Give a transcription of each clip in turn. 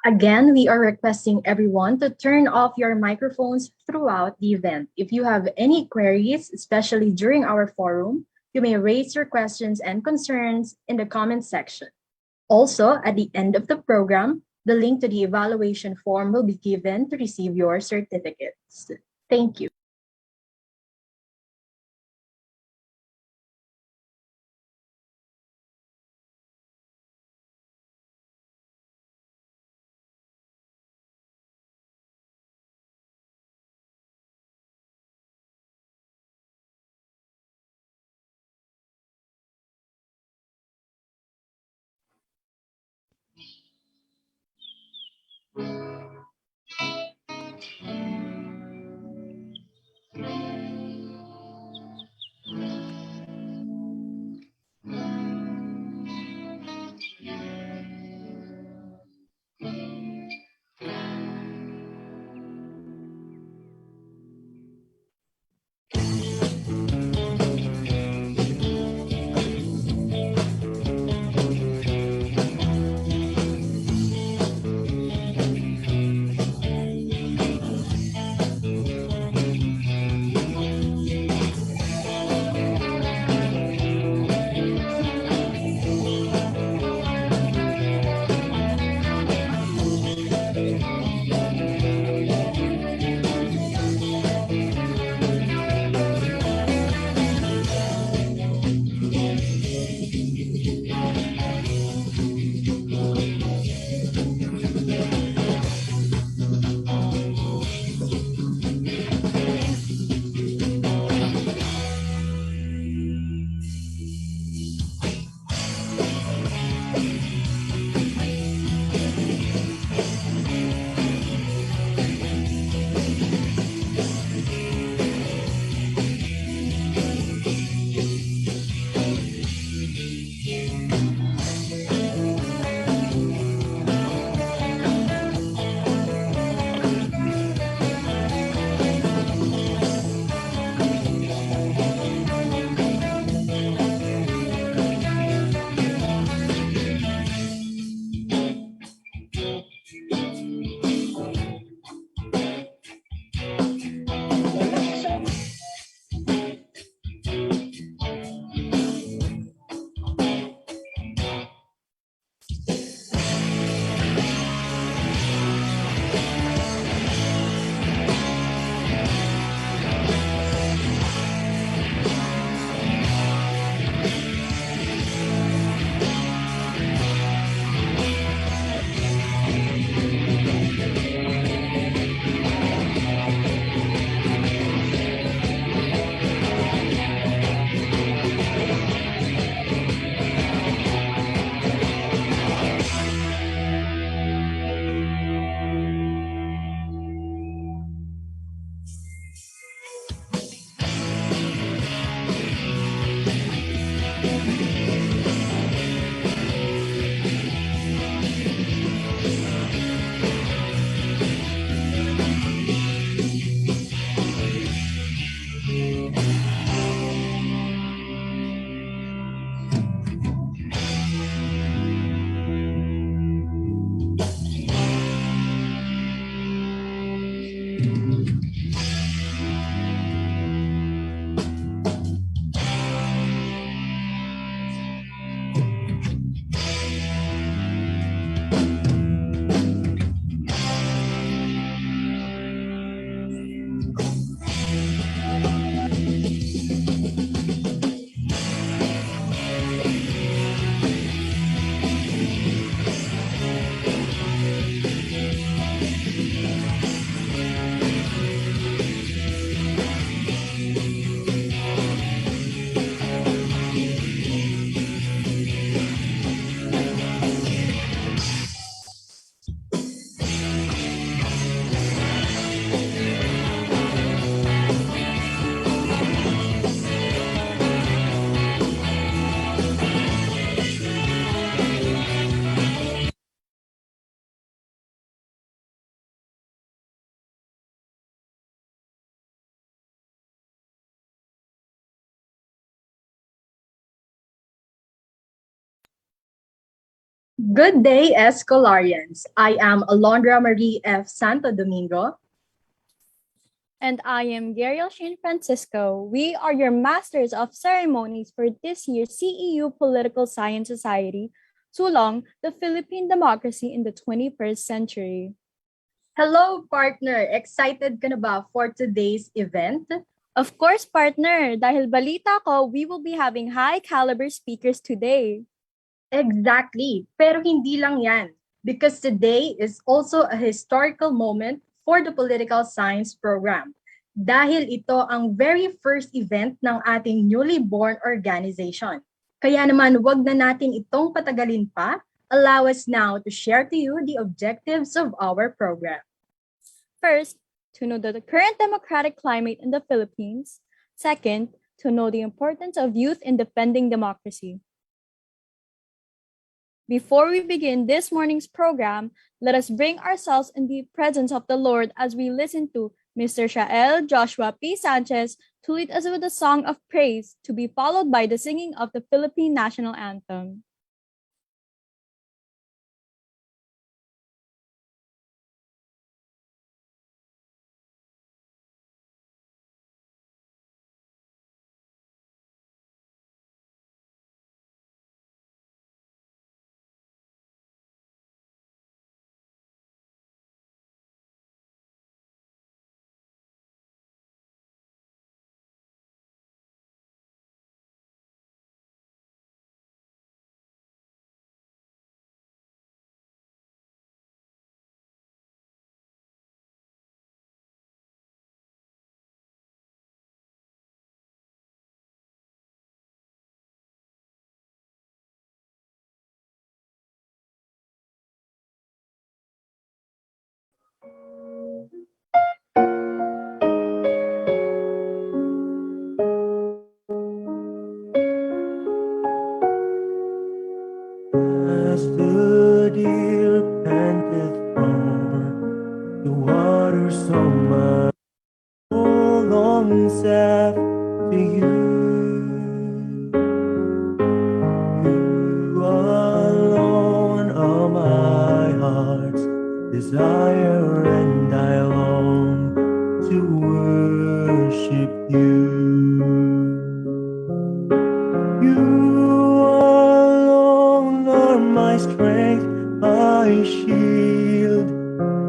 Again, we are requesting everyone to turn off your microphones throughout the event. If you have any queries, especially during our forum, you may raise your questions and concerns in the comment section. Also, at the end of the program, the link to the evaluation form will be given to receive your certificates. Thank you. Good day, Escolarians. I am Alondra Marie F. Santo Domingo. And I am Gabriel Shane Francisco. We are your Masters of Ceremonies for this year's CEU Political Science Society, Sulong, the Philippine Democracy in the 21st Century. Hello, partner! Excited ka na ba for today's event? Of course, partner, dahil balita ko, we will be having high-caliber speakers today. Exactly. Pero hindi lang yan. Because today is also a historical moment for the political science program. Dahil ito ang very first event ng ating newly born organization. Kaya naman, wag na natin itong patagalin pa. Allow us now to share to you the objectives of our program. First, to know the current democratic climate in the Philippines. Second, to know the importance of youth in defending democracy. Before we begin this morning's program, let us bring ourselves in the presence of the Lord as we listen to Mr. Shael Joshua P. Sanchez to lead us with a song of praise, to be followed by the singing of the Philippine National Anthem. As the deer panteth for the water, so my soul longs after you. You alone are my heart's desire, and I long to worship you. You alone are my strength, my shield.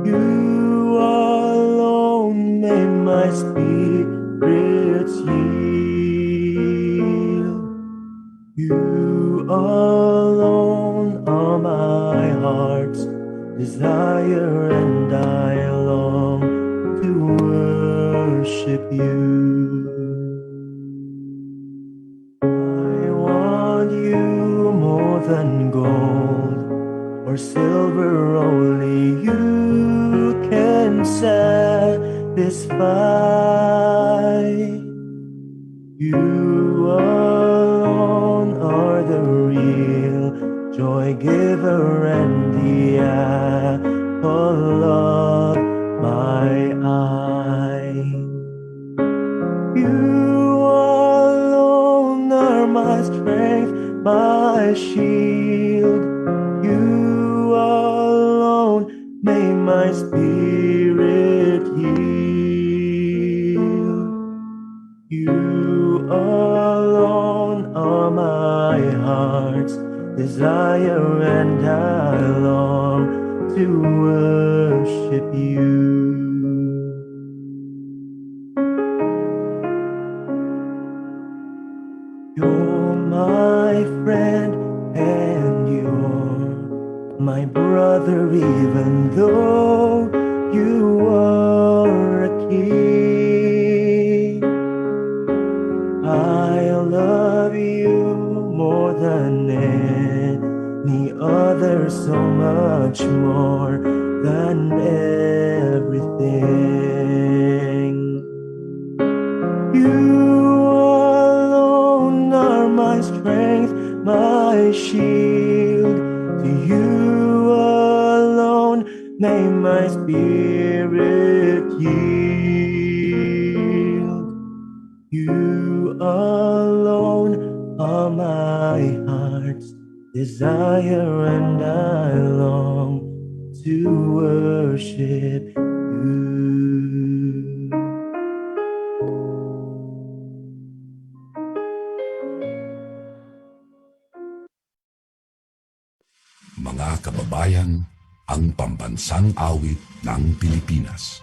You alone may my spirit yield. You alone are my heart's desire, and I long to worship you. I want you more than gold or silver, only you can satisfy. You alone are the real joy giver and the apple of my eye. You alone are my strength, my shield. You alone may my spirit yield. You alone are my heart's desire, and I long to worship you. You're my friend and you're my brother, even though you are a king. I love you more than any other, so much more than everything. You alone are my strength, my shield. To you alone may my spirit yield. You alone are my heart's desire and I long to worship you. Mga kababayan, ang pambansang awit ng Pilipinas.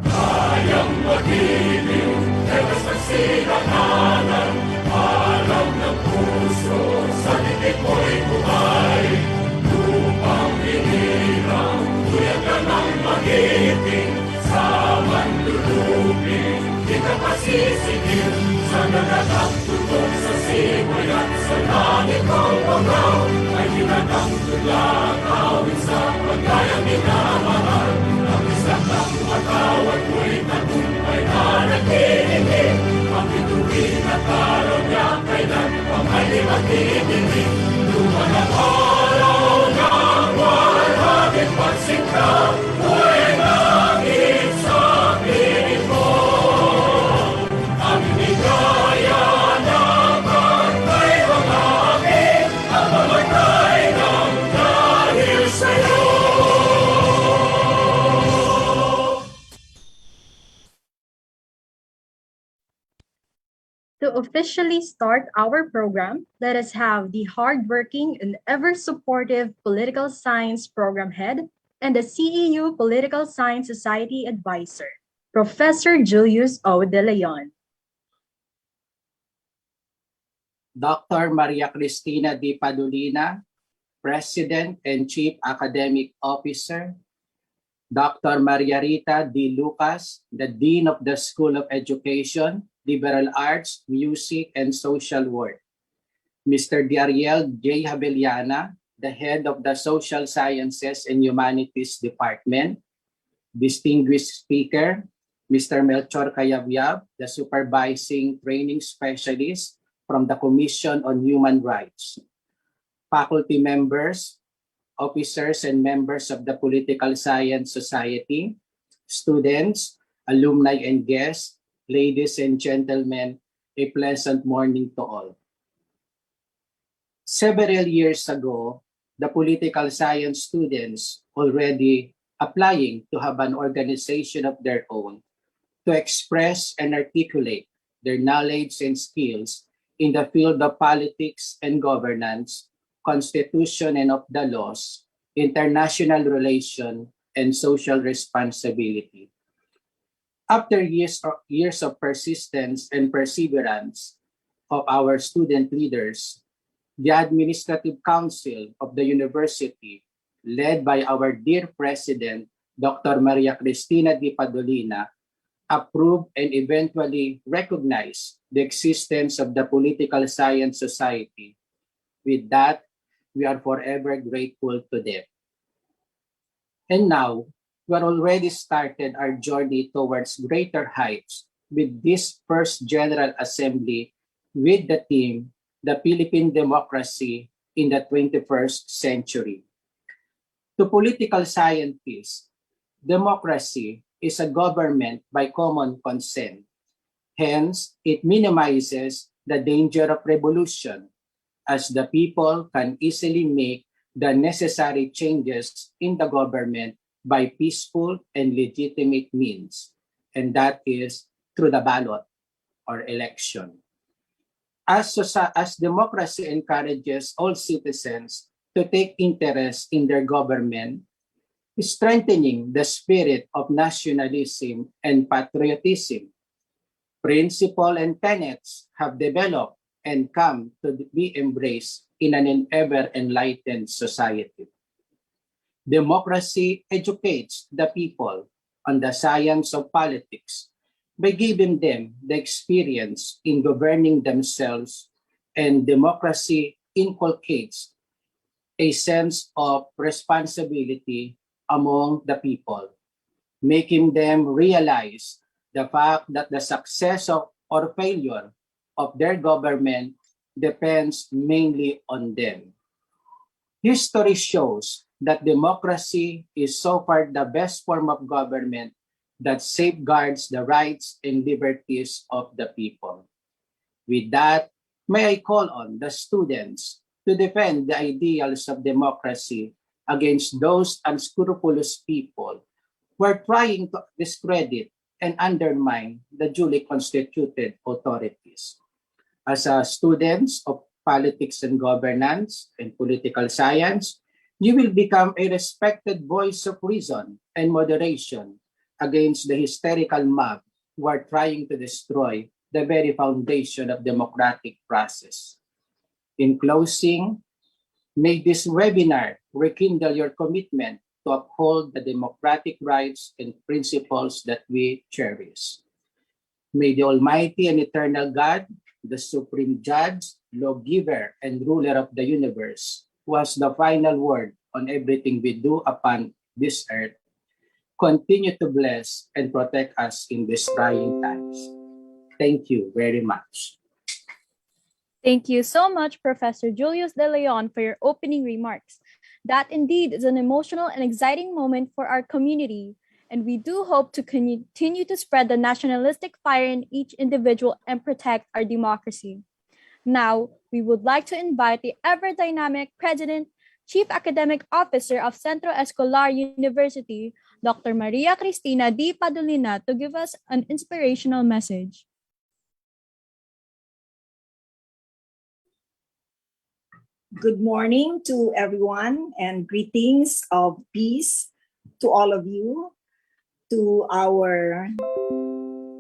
Kayang magiliw, tewas magsilanganan, alam ng puso, sa titik mo'y buhay. Lupang hinirang, tuyag ka ng magiting, sa manluluping, di ka pasisigil, sa nagagang tutok sa simoy at sa langit ang pangaw, ay ginagang tulakawin sa pagkayang minamahal. Ang isang ng matawag ko'y tagumpay na naghihiling, ang bituin at araw niya kailan pang ay di maghihiling. Luman ang araw ng walhagin pagsikta, huwag langit sa piling mo. Ang ligaya na pagkay mamangin, ang mamatay ng dahil sa'yo. To officially start our program, let us have the hardworking and ever-supportive Political Science Program Head and the CEU Political Science Society Advisor, Professor Julius O. De Leon. Dr. Maria Cristina D. Padulina, President and Chief Academic Officer. Dr. Maria Rita D. Lucas, the Dean of the School of Education, Liberal Arts, Music, and Social Work. Mr. Diariel J. Habeliana, the Head of the Social Sciences and Humanities Department. Distinguished Speaker, Mr. Melchor Cayabyab, the Supervising Training Specialist from the Commission on Human Rights. Faculty members, officers, and members of the Political Science Society, students, alumni, and guests, ladies and gentlemen, a pleasant morning to all. Several years ago, the political science students already applying to have an organization of their own to express and articulate their knowledge and skills in the field of politics and governance, constitution and of the laws, international relation, and social responsibility. After years of persistence and perseverance of our student leaders, the Administrative Council of the University, led by our dear President, Dr. Maria Cristina D. Padulina, approved and eventually recognized the existence of the Political Science Society. With that, we are forever grateful to them. And now, we are already started our journey towards greater heights with this first General Assembly with the theme, The Philippine Democracy in the 21st Century. To political scientists, democracy is a government by common consent. Hence, it minimizes the danger of revolution as the people can easily make the necessary changes in the government by peaceful and legitimate means, and that is through the ballot or election. As democracy encourages all citizens to take interest in their government, strengthening the spirit of nationalism and patriotism, principles and tenets have developed and come to be embraced in an ever-enlightened society. Democracy educates the people on the science of politics by giving them the experience in governing themselves, and democracy inculcates a sense of responsibility among the people, making them realize the fact that the success or failure of their government depends mainly on them. History shows that democracy is so far the best form of government that safeguards the rights and liberties of the people. With that, may I call on the students to defend the ideals of democracy against those unscrupulous people who are trying to discredit and undermine the duly constituted authorities. As students of politics and governance and political science, you will become a respected voice of reason and moderation against the hysterical mob who are trying to destroy the very foundation of democratic process. In closing, may this webinar rekindle your commitment to uphold the democratic rights and principles that we cherish. May the Almighty and Eternal God, the Supreme Judge, Lawgiver, and Ruler of the universe, who has the final word on everything we do upon this earth, continue to bless and protect us in these trying times. Thank you very much. Thank you so much, Professor Julius De Leon, for your opening remarks. That indeed is an emotional and exciting moment for our community, and we do hope to continue to spread the nationalistic fire in each individual and protect our democracy. Now, we would like to invite the ever-dynamic President, Chief Academic Officer of Centro Escolar University, Dr. Maria Cristina D. Padulina, to give us an inspirational message. Good morning to everyone and greetings of peace to all of you, to our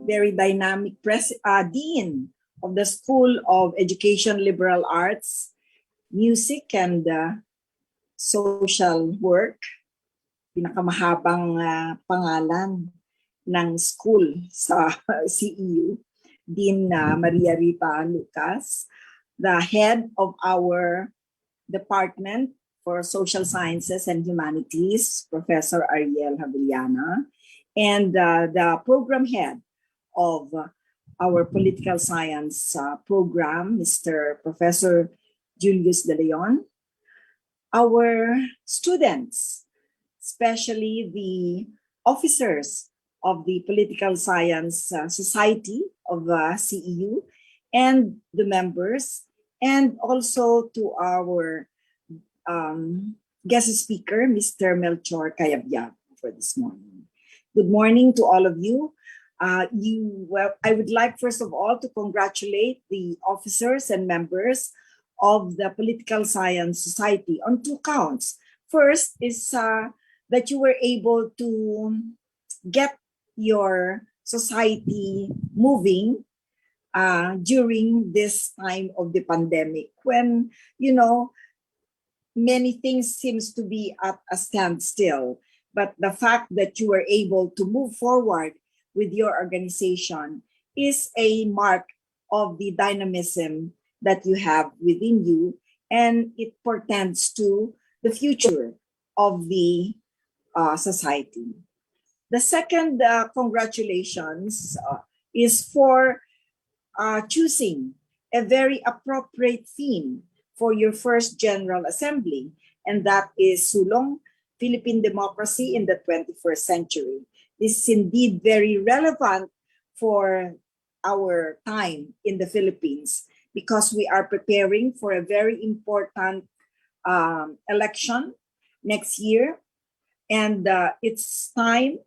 very dynamic Dean of the School of Education, Liberal Arts, Music, and Social Work. Pinakamahabang pangalan ng school sa CEU, Dean Maria Rita Lucas, the head of our Department for Social Sciences and Humanities, Professor Ariel Javillana, and the program head of our Political Science program, Mr. Professor Julius De Leon, our students, especially the officers of the Political Science Society of CEU, and the members, and also to our guest speaker, Mr. Melchor Cayabyab, for this morning. Good morning to all of you. I would like, first of all, to congratulate the officers and members of the Political Science Society on two counts. First is that you were able to get your society moving during this time of the pandemic, when, many things seems to be at a standstill. But the fact that you were able to move forward with your organization is a mark of the dynamism that you have within you, and it portends to the future of the society. The second congratulations is for choosing a very appropriate theme for your first General Assembly, and that is Sulong, Philippine Democracy in the 21st Century. This is indeed very relevant for our time in the Philippines, because we are preparing for a very important election next year, and it's time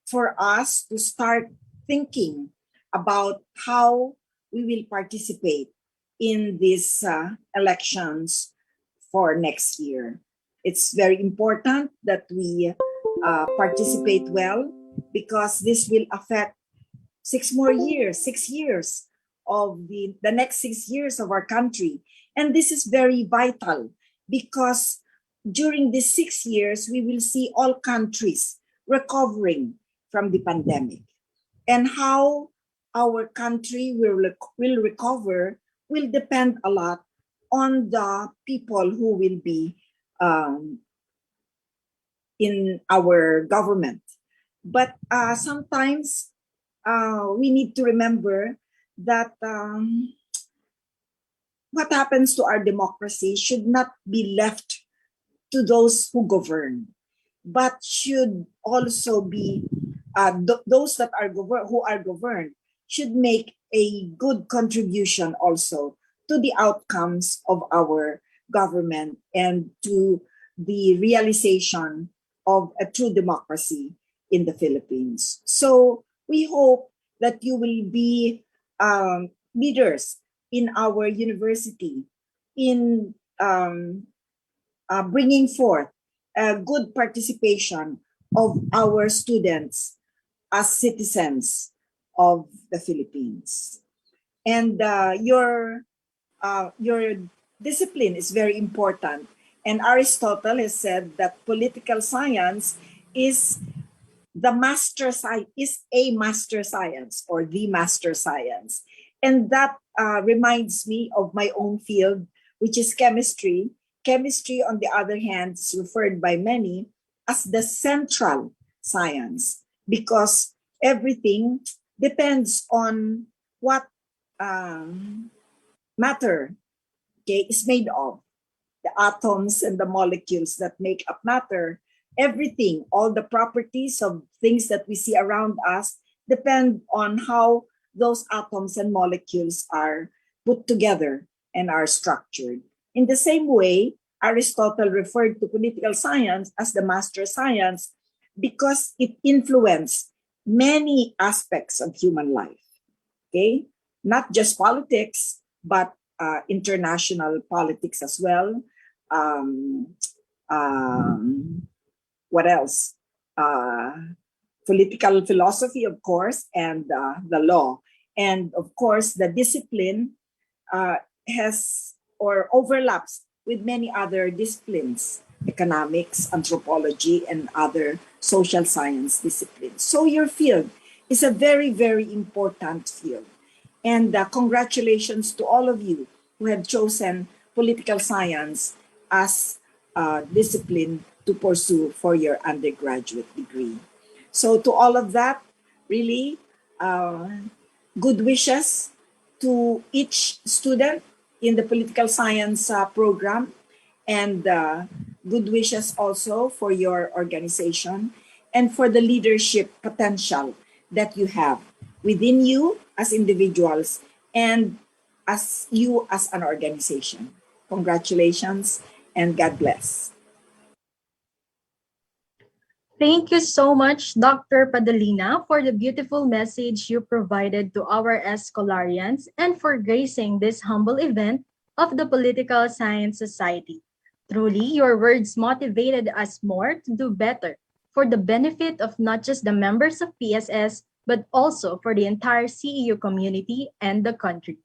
for us to start thinking about how we will participate in these elections for next year. It's very important that we participate well, because this will affect 6 years of the next 6 years of our country. And this is very vital, because during these 6 years, we will see all countries recovering from the pandemic. And how our country will recover will depend a lot on the people who will be in our government. But sometimes we need to remember that what happens to our democracy should not be left to those who govern, but should also be those that are who are governed should make a good contribution also to the outcomes of our government and to the realization of a true democracy in the Philippines. So we hope that you will be leaders in our university in bringing forth a good participation of our students as citizens of the Philippines. And your discipline is very important. And Aristotle has said that political science is is a master science or the master science. And that reminds me of my own field, which is chemistry. Chemistry, on the other hand, is referred by many as the central science because everything depends on what matter, okay, is made of. The atoms and the molecules that make up matter, everything, all the properties of things that we see around us depend on how those atoms and molecules are put together and are structured. In the same way, Aristotle referred to political science as the master science because it influenced many aspects of human life. Okay? Not just politics, but international politics as well. Um, what else? Political philosophy, of course, and the law. And of course, the discipline has or overlaps with many other disciplines, economics, anthropology, and other social science disciplines. So your field is a very, very important field. And congratulations to all of you who have chosen political science as a discipline to pursue for your undergraduate degree. So to all of that, really, good wishes to each student in the political science program and good wishes also for your organization and for the leadership potential that you have within you as individuals and as you as an organization. Congratulations and God bless. Thank you so much, Dr. Padalina, for the beautiful message you provided to our Escolarians and for gracing this humble event of the Political Science Society. Truly, your words motivated us more to do better for the benefit of not just the members of PSS, but also for the entire CEU community and the country.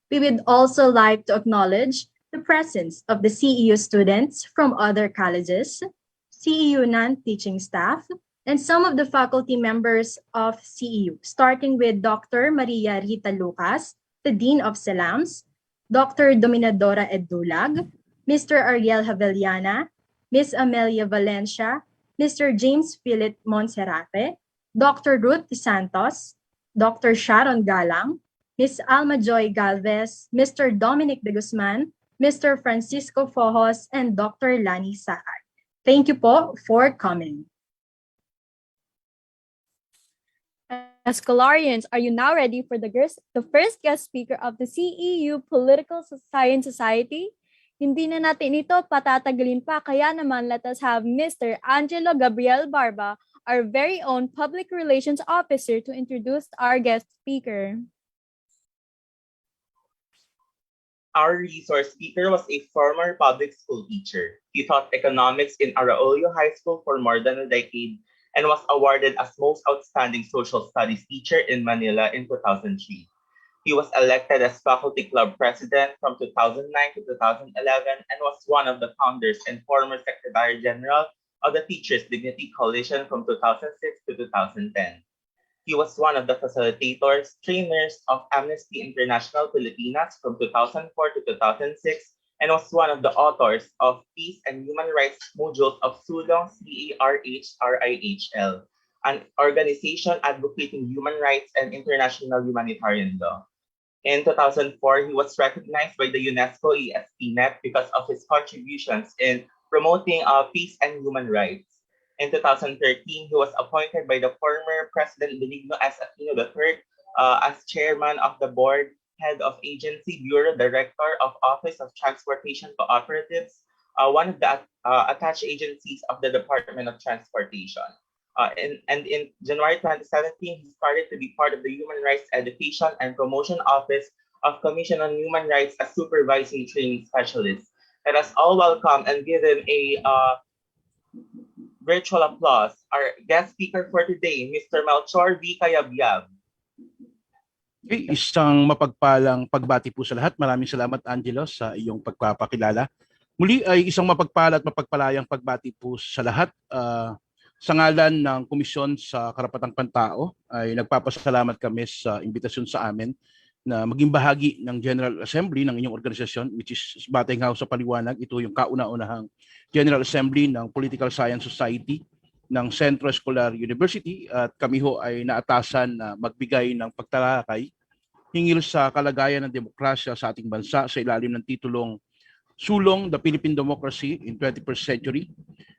We would also like to acknowledge the presence of the CEU students from other colleges, CEU non-teaching staff, and some of the faculty members of CEU, starting with Dr. Maria Rita Lucas, the Dean of Salams, Dr. Dominadora Edulag, Mr. Ariel Havellana, Ms. Amelia Valencia, Mr. James Philip Monserrate, Dr. Ruth Santos, Dr. Sharon Galang, Ms. Alma Joy Galvez, Mr. Dominic de Guzman, Mr. Francisco Fojos, and Dr. Lani Sahar. Thank you po for coming. Escolarians, are you now ready for the first guest speaker of the CEU Political Science Society? Hindi na natin ito patatagalin pa, kaya naman let us have Mr. Angelo Gabriel Barba, our very own Public Relations Officer, to introduce our guest speaker. Our resource speaker was a former public school teacher. He taught economics in Araulio High School for more than a decade and was awarded as Most Outstanding Social Studies Teacher in Manila in 2003. He was elected as Faculty Club President from 2009 to 2011 and was one of the founders and former Secretary General of the Teachers Dignity Coalition from 2006 to 2010. He was one of the facilitators, trainers of Amnesty International Filipinas from 2004 to 2006 and was one of the authors of Peace and Human Rights modules of Sulong CARHRIHL, an organization advocating human rights and international humanitarian law. In 2004, he was recognized by the UNESCO ESPnet because of his contributions in promoting peace and human rights. In 2013, he was appointed by the former President Benigno S. Aquino III as chairman of the board, head of agency, bureau director of Office of Transportation Cooperatives, one of the attached agencies of the Department of Transportation. And in January 2017, he started to be part of the Human Rights Education and Promotion Office of Commission on Human Rights as Supervising Training Specialist. Let us all welcome and give him a virtual applause. Our guest speaker for today, Mr. Melchor V. Cayabyab. Okay, isang mapagpalang pagbati po sa lahat. Maraming salamat, Angelo, sa iyong pagpapakilala. Muli ay isang mapagpala at mapagpalayang pagbati po sa lahat. Sa ngalan ng Komisyon sa Karapatang Pantao ay nagpapasalamat kami sa imbitasyon sa amin na maging bahagi ng General Assembly ng inyong organisasyon, which is batay nga sa paliwanag. Ito yung kauna-unahang General Assembly ng Political Science Society ng Centro Escolar University, at kami ho ay naatasan na magbigay ng pagtalakay hinggil sa kalagayan ng demokrasya sa ating bansa sa ilalim ng titulong Sulong the Philippine Democracy in 21st Century.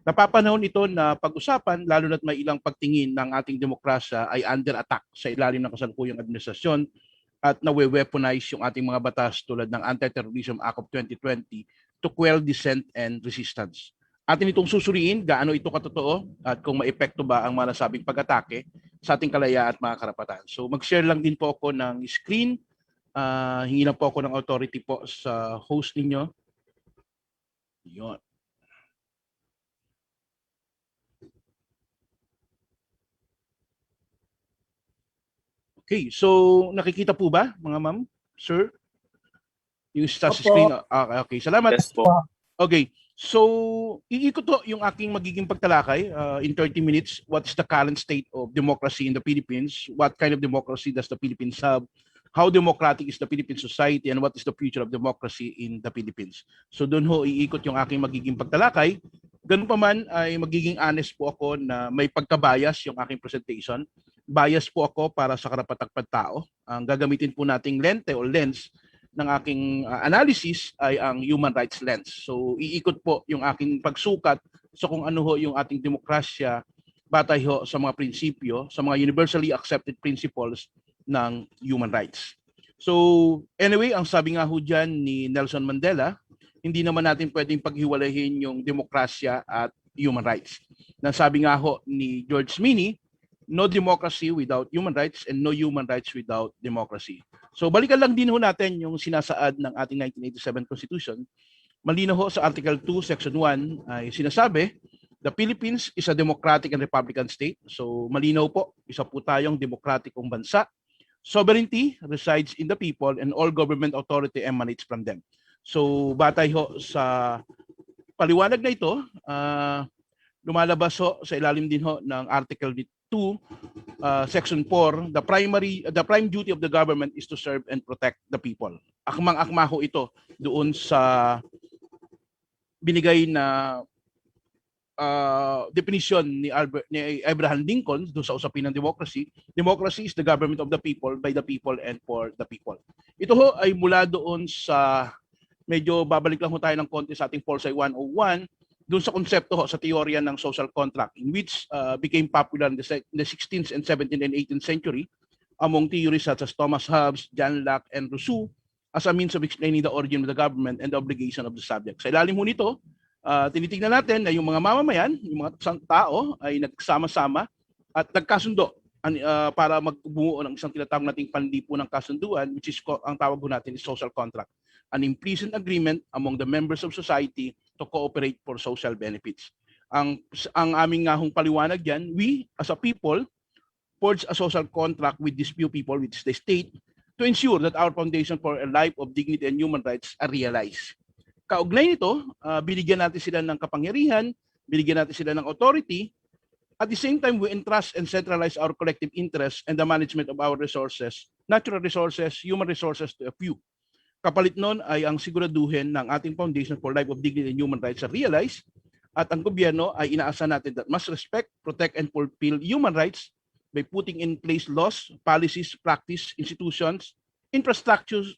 Napapanahon ito na pag-usapan lalo na't may ilang pagtingin ng ating demokrasya ay under attack sa ilalim ng kasalukuyang administrasyon at nawe-weaponize yung ating mga batas tulad ng Anti-Terrorism Act of 2020 to quell dissent and resistance. Atin itong susuriin gaano ito katotoo at kung maepekto ba ang mga nasabing pag-atake sa ating kalayaan at mga karapatan. So mag-share lang din po ako ng screen. Hingi lang po ako ng authority po sa host ninyo. Yun. Okay, so nakikita po ba mga ma'am, sir? Yung sa screen. Okay, salamat. Yes po. Okay. So, iikot to yung aking magiging pagtalakay in 30 minutes. What is the current state of democracy in the Philippines? What kind of democracy does the Philippines have? How democratic is the Philippine society? And what is the future of democracy in the Philippines? So, doon ho iikot yung aking magiging pagtalakay. Ganun pa man ay magiging honest po ako na may pagkabias yung aking presentation. Bias po ako para sa karapatang pantao. Ang gagamitin po nating lente o lens ng aking analysis ay ang human rights lens. So iikot po yung aking pagsukat sa kung ano ho yung ating demokrasya batay ho sa mga prinsipyo, sa mga universally accepted principles ng human rights. So anyway, ang sabi nga ho dyan ni Nelson Mandela, hindi naman natin pwedeng paghiwalayin yung demokrasya at human rights. Nasabi nga ho ni George Minnie, no democracy without human rights and no human rights without democracy. So balikan lang din ho natin yung sinasaad ng ating 1987 Constitution. Malinaw ho sa Article 2, Section 1 ay sinasabi, the Philippines is a democratic and republican state. So malinaw po, isa po tayong demokratikong bansa. Sovereignty resides in the people and all government authority emanates from them. So batay ho sa paliwanag na ito, lumalabas ho sa ilalim din ho ng Article 2, Section 4, the prime duty of the government is to serve and protect the people. Akmang-akma ho ito doon sa binigay na definition ni Abraham Lincoln doon sa usapin ng democracy. Democracy is the government of the people, by the people, and for the people. Ito ho ay mula doon sa, medyo babalik lang ho tayo ng konti sa ating Foresight 101, doon sa konsepto ho, sa teorya ng social contract, in which became popular in the 16th and 17th and 18th century among theorists such as Thomas Hobbes, John Locke, and Rousseau as a means of explaining the origin of the government and the obligation of the subject. Sa ilalim ho nito, tinitingnan natin na yung mga mamamayan, yung mga tao ay nagsama-sama at nagkasundo para magbuo ng isang tinatawag nating panlipo ng kasunduan, which is ang tawag po natin is social contract, an implicit agreement among the members of society to cooperate for social benefits. Ang aming nga hong paliwanag diyan, we as a people forge a social contract with these few people, which is the state, to ensure that our foundation for a life of dignity and human rights are realized. Kaugnay nito, binigyan natin sila ng kapangyarihan, binigyan natin sila ng authority. At the same time, we entrust and centralize our collective interests and the management of our resources, natural resources, human resources to a few. Kapalit nun ay ang siguraduhin ng ating foundation for life of dignity and human rights are realized, at ang gobyerno ay inaasa natin that must respect, protect, and fulfill human rights by putting in place laws, policies, practice, institutions, infrastructures,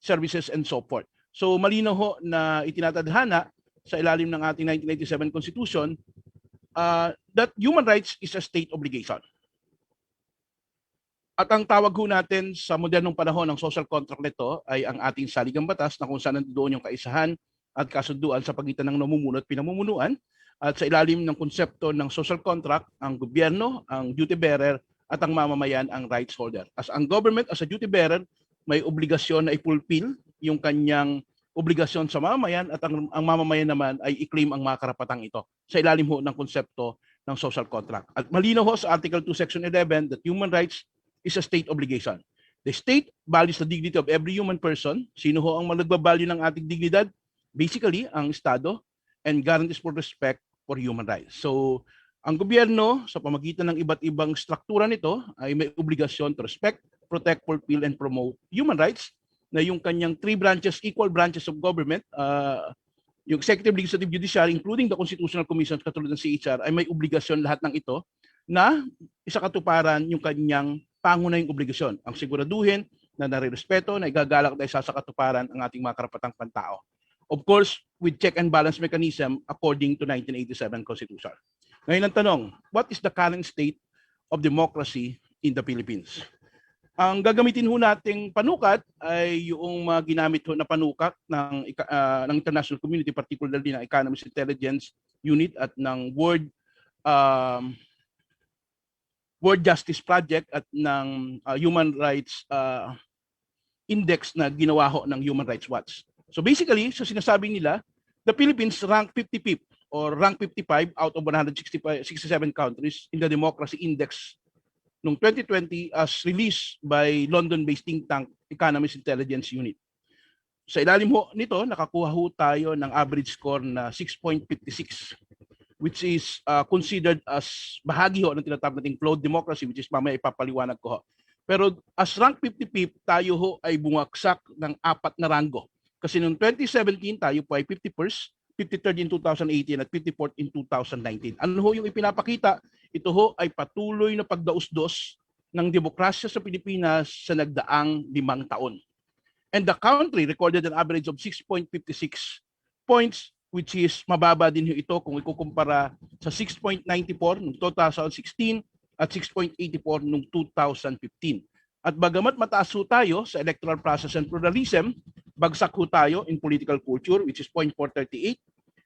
services, and so forth. So malinaw ho na itinatadhana sa ilalim ng ating 1997 Constitution that human rights is a state obligation. At ang tawag ho natin sa modernong panahon ng social contract nito ay ang ating saligang batas na kung saan nandoon yung kaisahan at kasunduan sa pagitan ng namumuno at pinamumunuan. At sa ilalim ng konsepto ng social contract, ang gobyerno, ang duty bearer, at ang mamamayan ang rights holder. As ang government, as a duty bearer, may obligasyon na i-fulfill yung kanyang obligasyon sa mamamayan at ang mamamayan naman ay i-claim ang mga karapatang ito sa ilalim ho ng konsepto ng social contract. At malinaw ho sa Article 2, Section 11 that human rights is a state obligation. The state values the dignity of every human person. Sino ho ang nagbabalyo ng ating dignidad? Basically, ang Estado, and guarantees for respect for human rights. So, ang gobyerno, sa pamagitan ng iba't ibang struktura nito, ay may obligasyon to respect, protect, fulfill, and promote human rights na yung kanyang three branches, equal branches of government, yung executive, legislative, judiciary, including the constitutional commissions katulad ng CHR, ay may obligasyon lahat ng ito na isakatuparan yung kanyang pangunahing obligasyon. Ang siguraduhin na nare-respeto, na igagalak tayo sa katuparan ang ating mga karapatang pantao. Of course, with check and balance mechanism according to 1987 Constitution. Ngayon ang tanong, what is the current state of democracy in the Philippines? Ang gagamitin ho nating panukat ay yung ginamit ho na panukat ng international community, particularly ng Economist Intelligence Unit at ng World Justice Project at ng Human Rights Index na ginawa ho ng Human Rights Watch. So basically, so sinasabi nila, the Philippines rank 55 or rank 55 out of 167 countries in the Democracy Index noong 2020 as released by London-based think tank Economist Intelligence Unit. Sa ilalim ho nito, nakakuha ho tayo ng average score na 6.56, which is considered as bahagi ho ng tinatawag nating flawed democracy, which is mamaya ipapaliwanag ko ho. Pero as rank 55, tayo ho ay bumagsak ng 4 na ranggo. Kasi noong 2017, tayo po ay 51st, 53rd in 2018 at 54th in 2019. Ano ho yung ipinapakita? Ito ho ay patuloy na pagdaos-dos ng demokrasya sa Pilipinas sa nagdaang 5 taon. And the country recorded an average of 6.56 points, which is mababa din ho ito kung ikukumpara sa 6.94 noong 2016 at 6.84 noong 2015. At bagamat mataas ho tayo sa electoral process and pluralism, bagsak ho tayo in political culture, which is 0.438.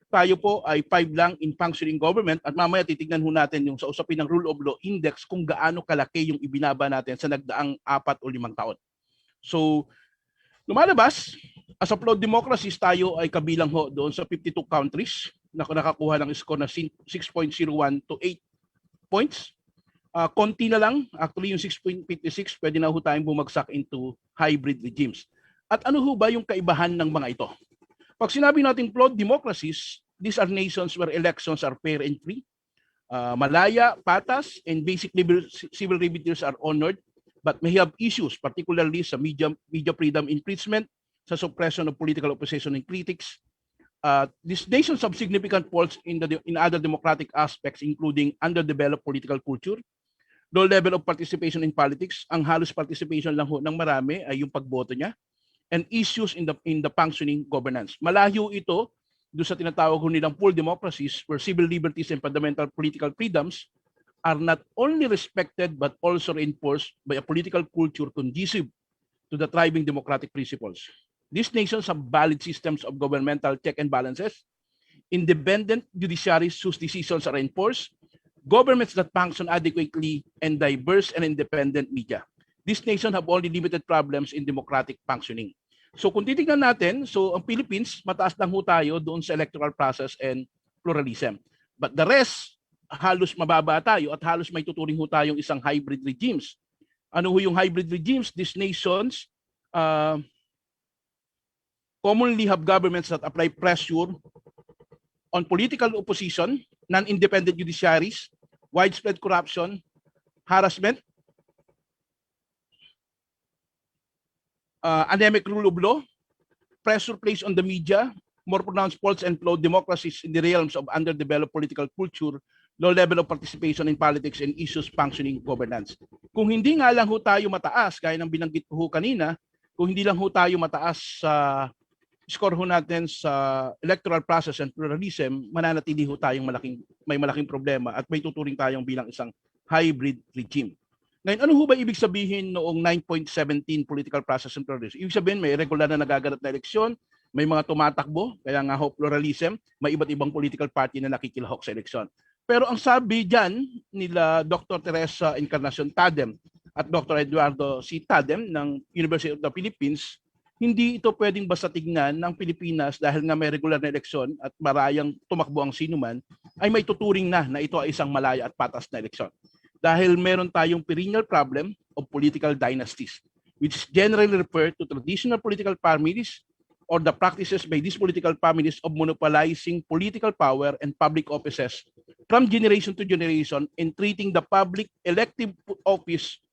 Tayo po ay 5 lang in functioning government at mamaya titignan ho natin yung sa usapin ng rule of law index kung gaano kalaki yung ibinaba natin sa nagdaang 4 o 5 taon. So, lumalabas, as a flawed democracies, tayo ay kabilang ho doon sa 52 countries na nakakuha ng score na 6.01 to 8 points. Konti na lang, actually yung 6.56, pwede na ho tayong bumagsak into hybrid regimes. At ano ho ba yung kaibahan ng mga ito? Pag sinabi natin flawed democracies, these are nations where elections are fair and free, malaya, patas, and basic civil liberties are honored, but may have issues, particularly sa media freedom infringement, sa suppression of political opposition and critics. These nations have significant faults in other democratic aspects, including underdeveloped political culture, low level of participation in politics, ang halos participation lang ho ng marami ay yung pagboto niya, and issues in the functioning governance. Malayo ito doon sa tinatawag ho nilang full democracies where civil liberties and fundamental political freedoms are not only respected but also reinforced by a political culture conducive to the thriving democratic principles. These nations have valid systems of governmental check and balances, independent judiciaries whose decisions are enforced, governments that function adequately, and diverse and independent media. These nations have only limited problems in democratic functioning. So kung titignan natin, so ang Philippines, mataas lang ho tayo doon sa electoral process and pluralism. But the rest, halos mababa tayo at halos may tuturing ho tayong isang hybrid regimes. Ano ho yung hybrid regimes? These nations commonly have governments that apply pressure on political opposition, non-independent judiciaries, widespread corruption, harassment, anemic rule of law, pressure placed on the media, more pronounced faults and flawed democracies in the realms of underdeveloped political culture, low level of participation in politics and issues functioning governance. Kung hindi nga lang ho tayo mataas, gaya ng binanggit ko ho kanina, kung hindi lang ho tayo mataas sa score ho natin sa electoral process and pluralism, mananatili ho tayong may malaking problema at may tuturing tayong bilang isang hybrid regime. Ngayon, ano ho ba ibig sabihin noong 9.17 political process and pluralism? Ibig sabihin may regular na nagaganap na eleksyon, may mga tumatakbo, kaya nga ho pluralism, may iba't ibang political party na nakikilahok sa eleksyon. Pero ang sabi dyan nila Dr. Teresa Encarnacion Tadem at Dr. Eduardo C. Tadem ng University of the Philippines, hindi ito pwedeng basta tignan ng Pilipinas dahil nga may regular na eleksyon at marayang tumakbo ang sinuman, ay may tuturing na ito ay isang malaya at patas na eleksyon. Dahil meron tayong perennial problem of political dynasties, which generally refer to traditional political families or the practices by these political families of monopolizing political power and public offices from generation to generation and treating the public elective office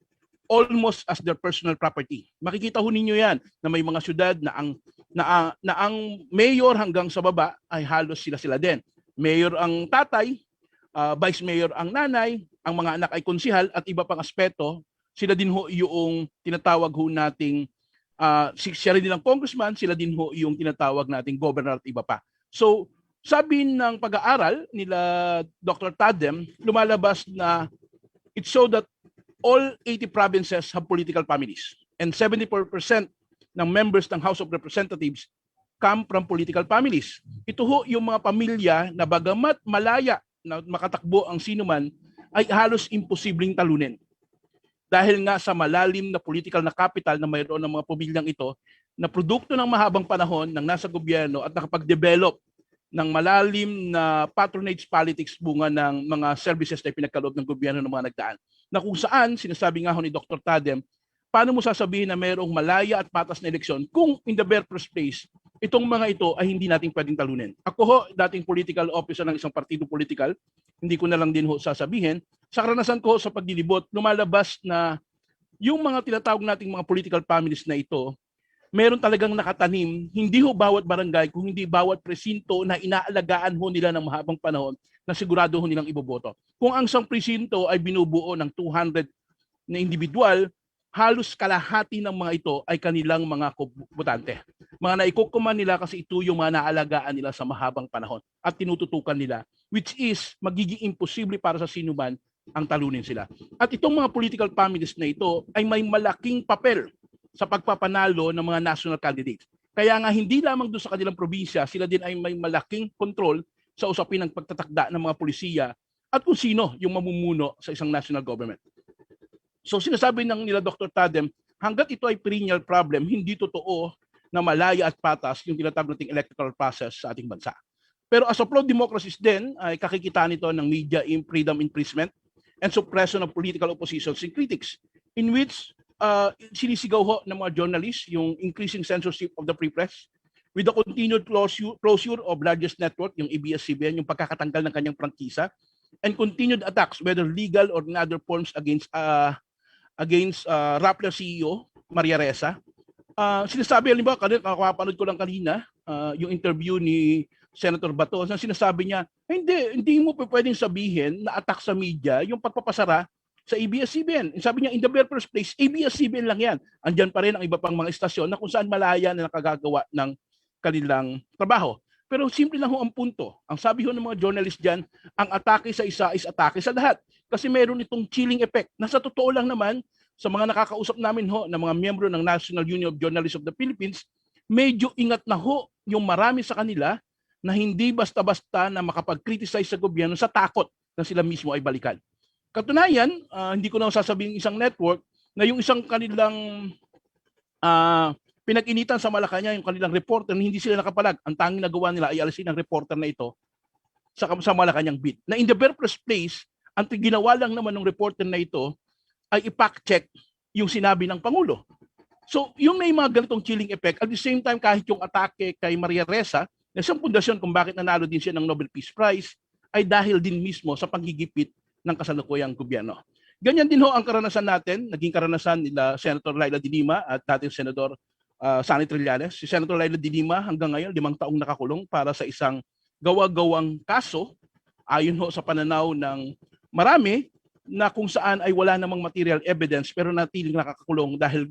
almost as their personal property. Makikita ho ninyo yan na may mga syudad na ang mayor hanggang sa baba ay halos sila din. Mayor ang tatay, vice mayor ang nanay, ang mga anak ay konsihal at iba pang aspeto, sila din ho yung tinatawag ho nating siya rin nilang congressman, sila din ho yung tinatawag nating governor at iba pa. So, sabi ng pag-aaral nila Dr. Tadem, lumalabas na it showed that all 80 provinces have political families and 74% ng members ng House of Representatives come from political families. Ito ho yung mga pamilya na bagamat malaya na makatakbo ang sinuman ay halos imposibleng talunin. Dahil nga sa malalim na political na capital na mayroon ng mga pamilyang ito na produkto ng mahabang panahon ng nasa gobyerno at nakapag-develop ng malalim na patronage politics bunga ng mga services na pinagkaloob ng gobyerno ng mga nagdaan. Na kung saan, sinasabi nga ho ni Dr. Tadem, paano mo sasabihin na mayroong malaya at patas na eleksyon kung in the very first place, itong mga ito ay hindi natin pwedeng talunin. Ako ho, dating political officer ng isang partido political, hindi ko na lang din ho sasabihin, sa karanasan ko sa paglilibot, lumalabas na yung mga tinatawag nating mga political families na ito, meron talagang nakatanim, hindi ho bawat barangay, kung hindi bawat presinto na inaalagaan ho nila ng mahabang panahon na sigurado ho nilang iboboto. Kung ang isang presinto ay binubuo ng 200 na individual, halos kalahati ng mga ito ay kanilang mga botante. Mga naikukuman nila kasi ito yung mga naalagaan nila sa mahabang panahon at tinututukan nila, which is magiging imposible para sa sinuman ang talunin sila. At itong mga political families na ito ay may malaking papel sa pagpapanalo ng mga national candidates. Kaya nga hindi lamang doon sa kanilang probinsya, sila din ay may malaking control sa usapin ng pagtatakda ng mga pulisiya at kung sino yung mamumuno sa isang national government. So sinasabi ng nila Dr. Tadem, hanggat ito ay perennial problem, hindi totoo na malaya at patas yung tinatawag nating electoral process sa ating bansa. Pero as of law democracies din, ay kakikita nito ng media freedom imprisonment and suppression of political oppositions and critics, in which sinisigaw ho ng mga journalists yung increasing censorship of the free press with the continued closure of largest network, yung ABS-CBN, yung pagkakatanggal ng kanyang prangkisa, and continued attacks, whether legal or in other forms, against Rappler CEO, Maria Ressa. Sinasabi, halimbawa, kakapanood ko lang kanina, yung interview ni Senator Bato, na sinasabi niya, hindi mo pwedeng sabihin na attack sa media yung pagpapasara sa ABS-CBN. Sabi niya, in the very first place, ABS-CBN lang yan. Andyan pa rin ang iba pang mga istasyon na kung saan malaya na nakagagawa ng kanilang trabaho. Pero simple lang ho ang punto. Ang sabi ho ng mga journalist dyan, ang atake sa isa is atake sa lahat. Kasi meron itong chilling effect. Nasa totoo lang naman, sa mga nakakausap namin ho, ng mga miyembro ng National Union of Journalists of the Philippines, medyo ingat na ho yung marami sa kanila na hindi basta-basta na makapag-criticize sa gobyerno sa takot na sila mismo ay balikan. Katunayan, hindi ko na sasabihin isang network na yung isang kanilang pinag-initan sa Malacanang, yung kanilang reporter, hindi sila nakapalag. Ang tanging nagawa nila ay alisin ang reporter na ito sa Malacanang beat. Na in the very first place, ang ginawa lang naman ng reporter na ito ay i-fact-check yung sinabi ng Pangulo. So, yung may mga ganitong chilling effect, at the same time, kahit yung atake kay Maria Ressa, na isang pundasyon kung bakit nanalo din siya ng Nobel Peace Prize, ay dahil din mismo sa panggigipit ng kasalukuyang gobyerno. Ganyan din ho ang karanasan natin, naging karanasan nila Senator Laila de Lima at dating Senador Sonny Trillanes. Si Senator Laila de Lima hanggang ngayon 5 taong nakakulong para sa isang gawa-gawang kaso ayon ho sa pananaw ng marami na kung saan ay wala namang material evidence pero natiling nakakakulong dahil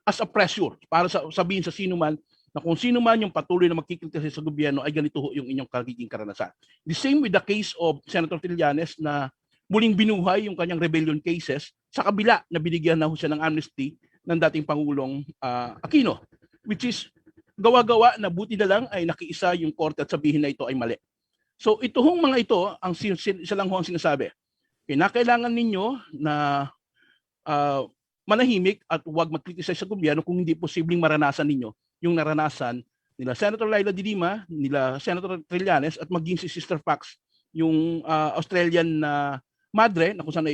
as a pressure para sabihin sa sino man na kung sino man yung patuloy na magkikritisize sa gobyerno ay ganito ho yung inyong kagiging karanasan. The same with the case of Senator Trillanes na muling binuhay yung kanyang rebellion cases sa kabila na binigyan na ho siya ng amnesty ng dating Pangulong Aquino, which is gawa-gawa na buti na lang ay nakiisa yung korte at sabihin na ito ay mali. So ito hong mga ito, isa lang ho ang sinasabi. Kinakailangan ninyo na manahimik at huwag mag-criticize sa gobyerno kung hindi posibleng maranasan ninyo yung naranasan nila Senator Laila de Lima, nila Senator Trillanes at maging si Sister Pax, yung Australian na madre na kung saan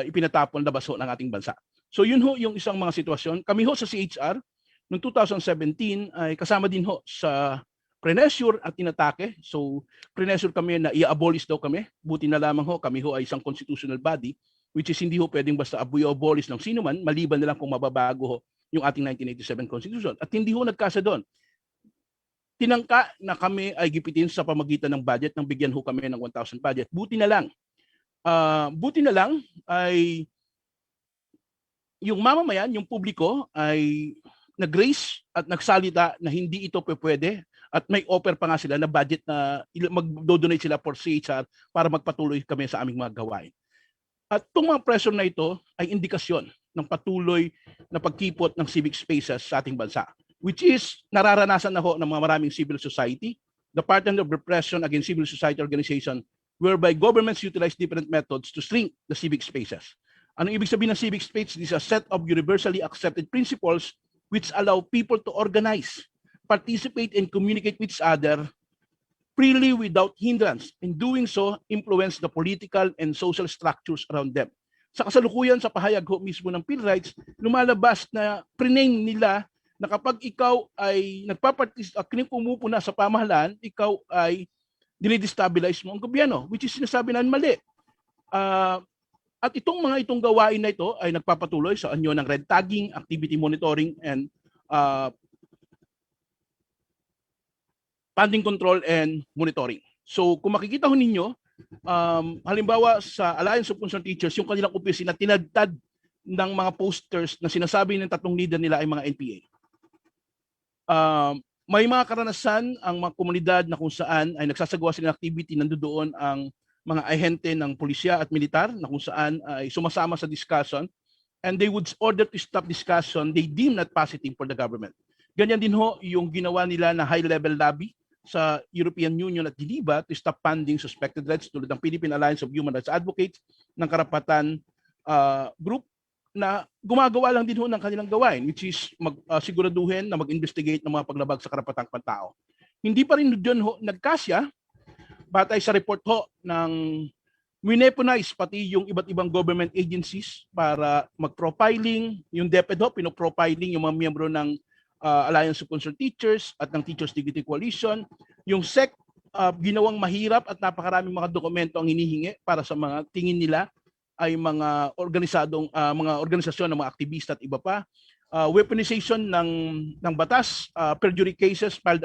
ipinatapon labas ho ng ating bansa. So yun ho yung isang mga sitwasyon. Kami ho sa CHR noong 2017 ay kasama din ho sa prenesure at inatake. So prenesure kami na i-abolish daw kami. Buti na lamang ho, kami ho ay isang constitutional body which is hindi ho pwedeng basta abolish ng sino man, maliban na lang kung mababago ho yung ating 1987 Constitution. At hindi ho nagkasa doon. Tinangka na kami ay gipitin sa pamagitan ng budget, nang bigyan ho kami ng 1,000 budget. Buti na lang ay yung mamamayan, yung publiko ay nag-raise at nagsalita na hindi ito pwede at may offer pa nga sila na budget na mag-donate sila for CHR para magpatuloy kami sa aming mga gawain. At itong mga pressure na ito ay indikasyon ng patuloy na pagkipot ng civic spaces sa ating bansa, which is nararanasan na ho ng mga maraming civil society, the pattern of repression against civil society organization whereby governments utilize different methods to shrink the civic spaces. Anong ibig sabihin ng civic space? This is a set of universally accepted principles which allow people to organize, participate, and communicate with each other freely without hindrance. In doing so, influence the political and social structures around them. Sa kasalukuyan, sa pahayag ho mismo ng PhilRights, lumalabas na prename nila na kapag ikaw ay pumupuna sa pamahalaan, ikaw ay dinidestabilize mo ang gobyerno, which is sinasabi na mali. At itong gawain na ito ay nagpapatuloy sa anyo ng red tagging, activity monitoring, and funding control and monitoring. So kung makikita ho ninyo, halimbawa sa Alliance of Concerned Teachers, yung kanilang opisina tinagtad ng mga posters na sinasabi ng tatlong leader nila ay mga NPA. May mga karanasan ang mga komunidad na kung saan ay nagsasagawa sila ng activity, nandoon ang mga ahente ng pulisya at militar na kung saan ay sumasama sa discussion, and they would order to stop discussion they deem not positive for the government. Ganyan din ho yung ginawa nila na high-level lobby sa European Union at Geneva to stop funding suspected rights tulad ng Philippine Alliance of Human Rights Advocates ng karapatan group na gumagawa lang din ho ng kanilang gawain, which is siguraduhin na mag-investigate ng mga paglabag sa karapatang pantao. Hindi pa rin doon ho nagkasya, batay sa report ho ng wineponize pati yung iba't ibang government agencies para mag-profiling, yung DepEd ho, pinoprofiling yung mga miyembro ng Alliance of Concerned Teachers at ng Teachers Dignity Coalition. Yung SEC, ginawang mahirap at napakaraming mga dokumento ang hinihingi para sa mga tingin nila ay mga organisasyon ng mga aktivista at iba pa. Weaponization ng batas, perjury cases filed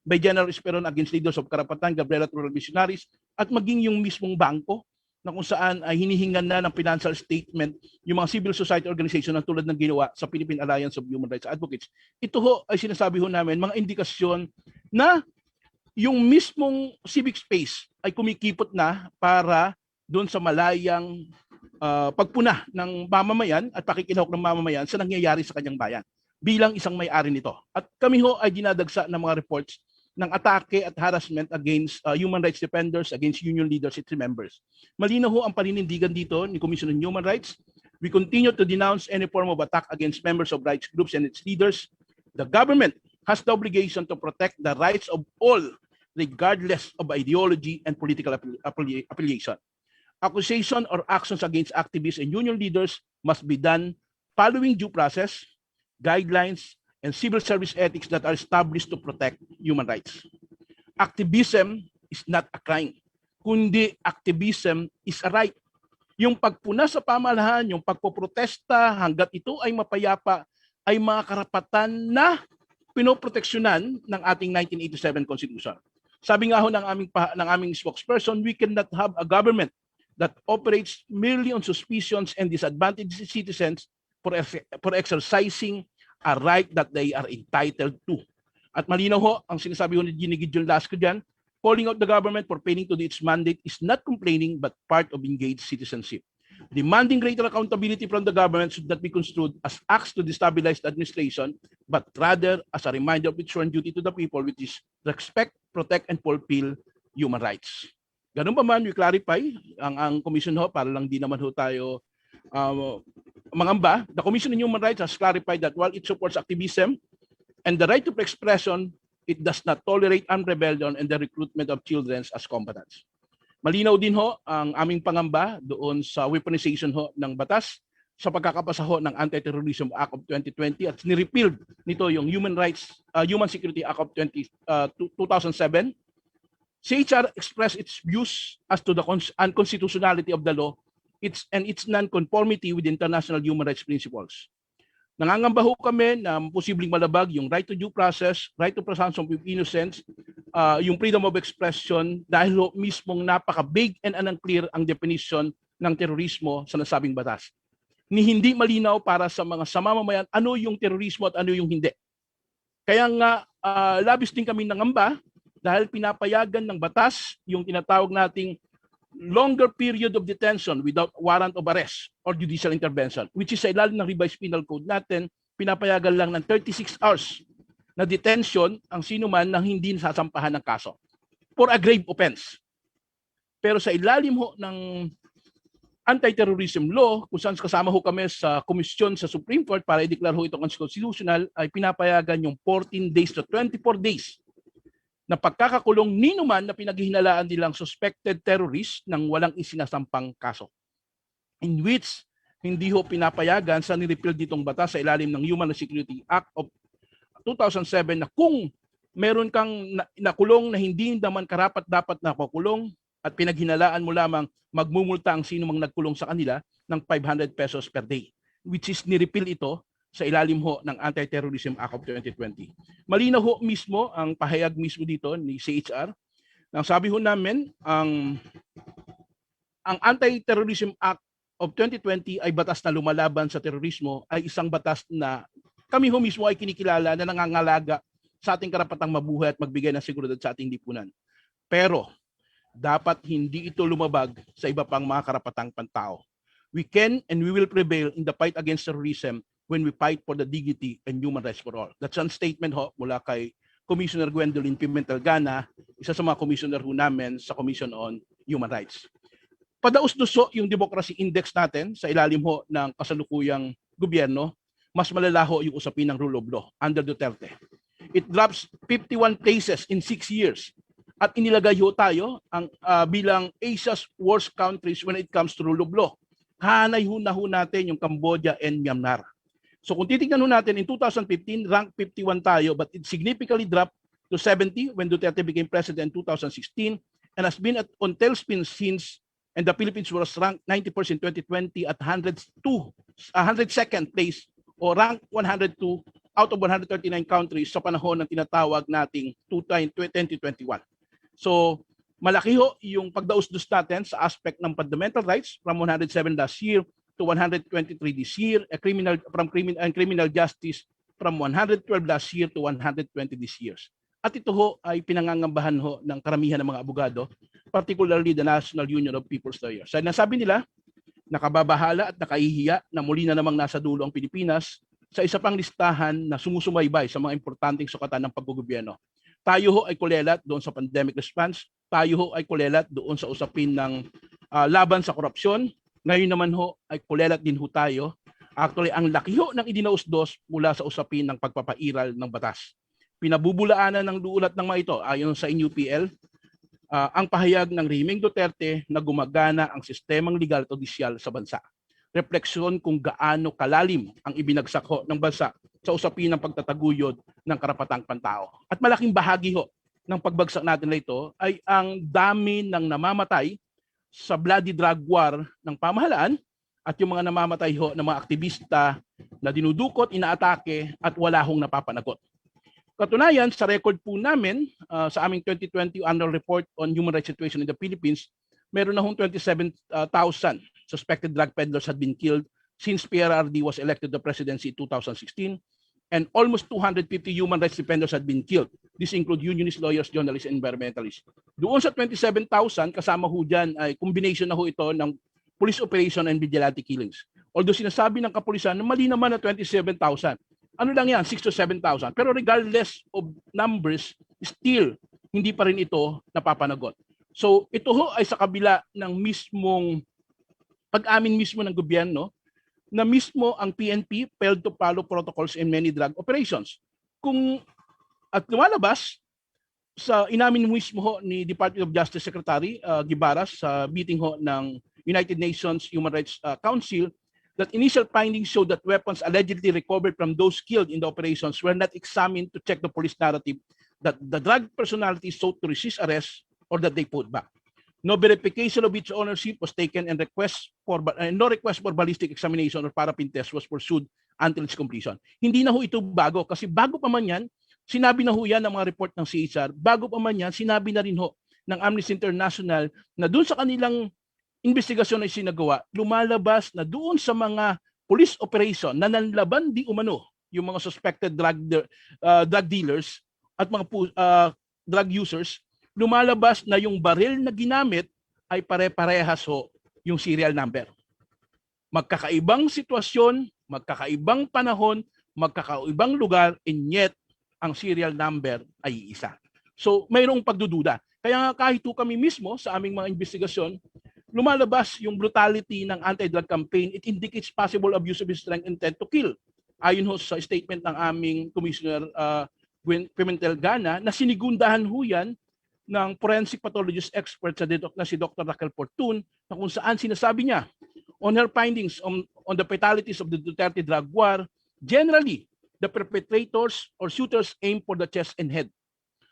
by General Esperon against leaders of karapatan, Gabriela Rural Missionaries, at maging yung mismong bangko na kung saan ay hinihingan na ng financial statement yung mga civil society organization na tulad ng ginawa sa Philippine Alliance of Human Rights Advocates. Ito ho ay sinasabi ho namin mga indikasyon na yung mismong civic space ay kumikipot na para doon sa malayang pagpuna ng mamamayan at pakikilahok ng mamamayan sa nangyayari sa kanyang bayan bilang isang may-ari nito. At kami ho ay dinadagsa ng mga reports ng atake at harassment against human rights defenders, against union leaders at members. Malinaw ho ang paninindigan dito ni Commission on Human Rights. We continue to denounce any form of attack against members of rights groups and its leaders. The government has the obligation to protect the rights of all, regardless of ideology and political affiliation. Accusation or actions against activists and union leaders must be done following due process, guidelines, and civil service ethics that are established to protect human rights. Activism is not a crime, kundi activism is a right. Yung pagpuna sa pamahalaan, yung pagpoprotesta hanggat ito ay mapayapa ay mga karapatan na pinoproteksyonan ng ating 1987 Constitution. Sabi nga ho ng aming spokesperson, we cannot have a government that operates merely on suspicions and disadvantages citizens for exercising a right that they are entitled to. At malinaw ho, ang sinasabi ho ni Ginny Gideon Lasco dyan, Calling out the government for failing to do its mandate is not complaining but part of engaged citizenship. Demanding greater accountability from the government should not be construed as acts to destabilize the administration, but rather as a reminder of its sworn duty to the people, which is respect, protect, and fulfill human rights. Ganun pa man, we clarify ang commission ho, para lang di naman ho tayo mangamba. The Commission on Human Rights has clarified that while it supports activism and the right to expression, it does not tolerate armed rebellion and the recruitment of children as combatants. Malinaw din ho ang aming pangamba doon sa weaponization ho ng batas sa pagkakapasa ho ng Anti-Terrorism Act of 2020 at nirepealed nito yung Human Security Act of 2007. CHR expressed its views as to the unconstitutionality of the law and its non-conformity with international human rights principles. Nangangamba ho kami na posibleng malabag yung right to due process, right to presumption of innocence, yung freedom of expression dahil ho mismong napaka-vague and unclear ang definition ng terorismo sa nasabing batas. Ni hindi malinaw para sa mga samamayan ano yung terorismo at ano yung hindi. Kaya nga labis din kami nangamba dahil pinapayagan ng batas yung tinatawag nating longer period of detention without warrant of arrest or judicial intervention, which is sa ilalim ng revised penal code natin, pinapayagan lang ng 36 hours na detention ang sino man nang hindi nasasampahan ng kaso for a grave offense. Pero sa ilalim ho ng anti-terrorism law, kung saan kasama ho kami sa komisyon sa Supreme Court para i-declare ho ito constitutional, ay pinapayagan yung 14 days to 24 days na pagkakakulong ninuman na pinaghihinalaan nilang suspected terrorist ng walang isinasampang kaso. In which, hindi ho pinapayagan sa nirepeal ditong batas sa ilalim ng Human Security Act of 2007 na kung meron kang nakulong na hindi naman karapat-dapat na kukulong at pinaghinalaan mo lamang, magmumulta ang sino mang nagkulong sa kanila ng 500 pesos per day, which is nirepeal ito sa ilalim ho ng Anti-Terrorism Act of 2020. Malinaw ho mismo ang pahayag mismo dito ni CHR. Nang sabi ho namin, ang Anti-Terrorism Act of 2020 ay batas na lumalaban sa terorismo, ay isang batas na kami ho mismo ay kinikilala na nangangalaga sa ating karapatang mabuhay at magbigay ng seguridad sa ating lipunan. Pero dapat hindi ito lumabag sa iba pang mga karapatang pantao. We can and we will prevail in the fight against terrorism when we fight for the dignity and human rights for all. That's a statement ho mula kay Commissioner Gwendolyn Pimentel-Gana, isa sa mga commissioner ho namin sa Commission on Human Rights. Padaus-dus ho yung democracy index natin sa ilalim ho ng kasalukuyang gobyerno, mas malala ho yung usapin ng rule of law under Duterte. It drops 51 places in 6 years at inilagay ho tayo ang bilang Asia's worst countries when it comes to rule of law. Hanay ho na ho natin yung Cambodia and Myanmar. So kung titignan ho natin, in 2015, rank 51 tayo, but it significantly dropped to 70 when Duterte became president in 2016 and has been on tailspin since, and the Philippines was ranked 91st in 2020 at 102nd place o rank 102 out of 139 countries sa panahon ng tinatawag nating 2021. So malaki ho yung pagdaus-dus natin sa aspect ng fundamental rights from 107 last year to 123 this year, criminal justice from 112 last year to 120 this year. At ito ho ay pinangangambahan ho ng karamihan ng mga abogado, particularly the National Union of People's Lawyers. So nasabi nila, nakababahala at nakahihiya na muli na namang nasa dulo ang Pilipinas sa isa pang listahan na sumusubaybay sa mga importanteng sukatan ng paggogobyerno. Tayo ho ay kulelat doon sa pandemic response, tayo ho ay kulelat doon sa usapin ng laban sa korupsyon. Ngayon naman ho ay kulelat din ho tayo. Actually, ang laki ho ng idinausdos mula sa usapin ng pagpapairal ng batas. Pinabubulaanan ng luulat ng mga ito ayon sa NUPL, ang pahayag ng rehimeng Duterte na gumagana ang sistemang legal at opisyal sa bansa. Refleksyon kung gaano kalalim ang ibinagsak ho ng bansa sa usapin ng pagtataguyod ng karapatang pantao. At malaking bahagi ho ng pagbagsak natin na ito ay ang dami ng namamatay sa bloody drug war ng pamahalaan at yung mga namamatay ho ng mga aktivista na dinudukot, inaatake at wala hong napapanagot. Katunayan, sa record po namin sa aming 2020 annual report on human rights situation in the Philippines, meron na hong 27,000 suspected drug peddlers had been killed since PRRD was elected the presidency in 2016. and almost 250 human rights defenders had been killed. This include unionists, lawyers, journalists, and environmentalists. Doon sa 27,000, kasama ho dyan ay combination na ho ito ng police operation and vigilante killings. Although sinasabi ng kapulisan na mali naman na 27,000. Ano lang yan, 6 to 7,000. Pero regardless of numbers, still, hindi pa rin ito napapanagot. So ito ho ay sa kabila ng mismong pag-amin mismo ng gobyerno na mismo ang PNP failed to follow protocols in many drug operations. At lumalabas sa inamin mismo ho ni Department of Justice Secretary Gibaras sa meeting ho ng United Nations Human Rights Council that initial findings showed that weapons allegedly recovered from those killed in the operations were not examined to check the police narrative that the drug personalities sought to resist arrest or that they fought back. No verification of its ownership was taken and no request for ballistic examination or paraffin test was pursued until its completion. Hindi na ho ito bago kasi bago pa man yan, sinabi na ho yan ng mga report ng CHR, bago pa man yan, sinabi na rin ho ng Amnesty International na doon sa kanilang investigasyon na sinagawa, lumalabas na doon sa mga police operation na nanlaban di umano yung mga suspected drug dealers at mga drug users, lumalabas na yung baril na ginamit ay pare-parehas ho yung serial number. Magkakaibang sitwasyon, magkakaibang panahon, magkakaibang lugar, and yet ang serial number ay isa. So mayroong pagdududa. Kaya kahit kami mismo sa aming mga investigasyon, lumalabas yung brutality ng anti-drug campaign, it indicates possible abuse of strength intent to kill. Ayon ho sa statement ng aming Commissioner Pimentel Gana na sinigundahan ho yan ng forensic pathologist expert na si Dr. Raquel Fortun na kung saan sinasabi niya on her findings on the fatalities of the Duterte drug war, generally, the perpetrators or shooters aim for the chest and head.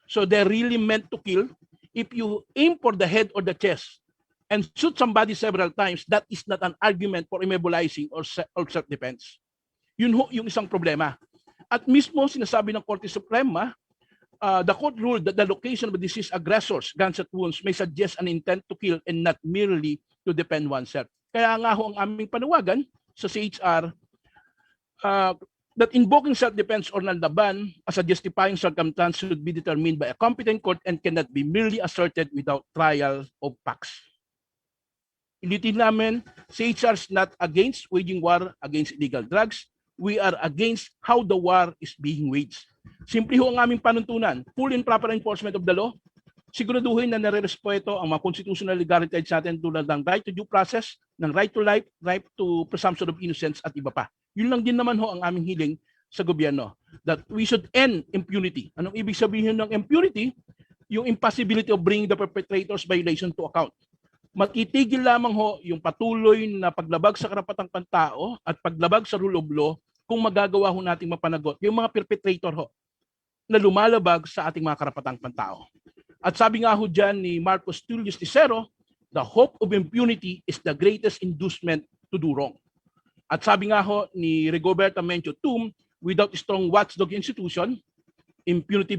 So they're really meant to kill. If you aim for the head or the chest and shoot somebody several times, that is not an argument for immobilizing or self-defense. Yun ho yung isang problema. At mismo sinasabi ng Korte Suprema, the court ruled that the location of the deceased aggressors' gunshot wounds may suggest an intent to kill and not merely to defend oneself. Kaya nga ho ang aming panawagan sa CHR that invoking self-defense or nanlaban as a justifying circumstance should be determined by a competent court and cannot be merely asserted without trial of facts. Ilitin namin, CHR is not against waging war against illegal drugs. We are against how the war is being waged. Simple ho ang aming panuntunan, full and proper enforcement of the law, siguraduhin na nare-respeto ang mga constitutional legal rights natin tulad ng right to due process, ng right to life, right to presumption of innocence at iba pa. Yun lang din naman ho ang aming hiling sa gobyerno, that we should end impunity. Anong ibig sabihin ng impunity? Yung impossibility of bringing the perpetrators violation to account. Matitigil lamang ho yung patuloy na paglabag sa karapatang pantao at paglabag sa rule of law kung magagawa ho nating mapanagot yung mga perpetrator ho na lumalabag sa ating mga karapatang pantao. At sabi nga ho dyan ni Marcos Tullius Ticero, the hope of impunity is the greatest inducement to do wrong. At sabi nga ho ni Rigoberta Menchio Tum, without a strong watchdog institution, impunity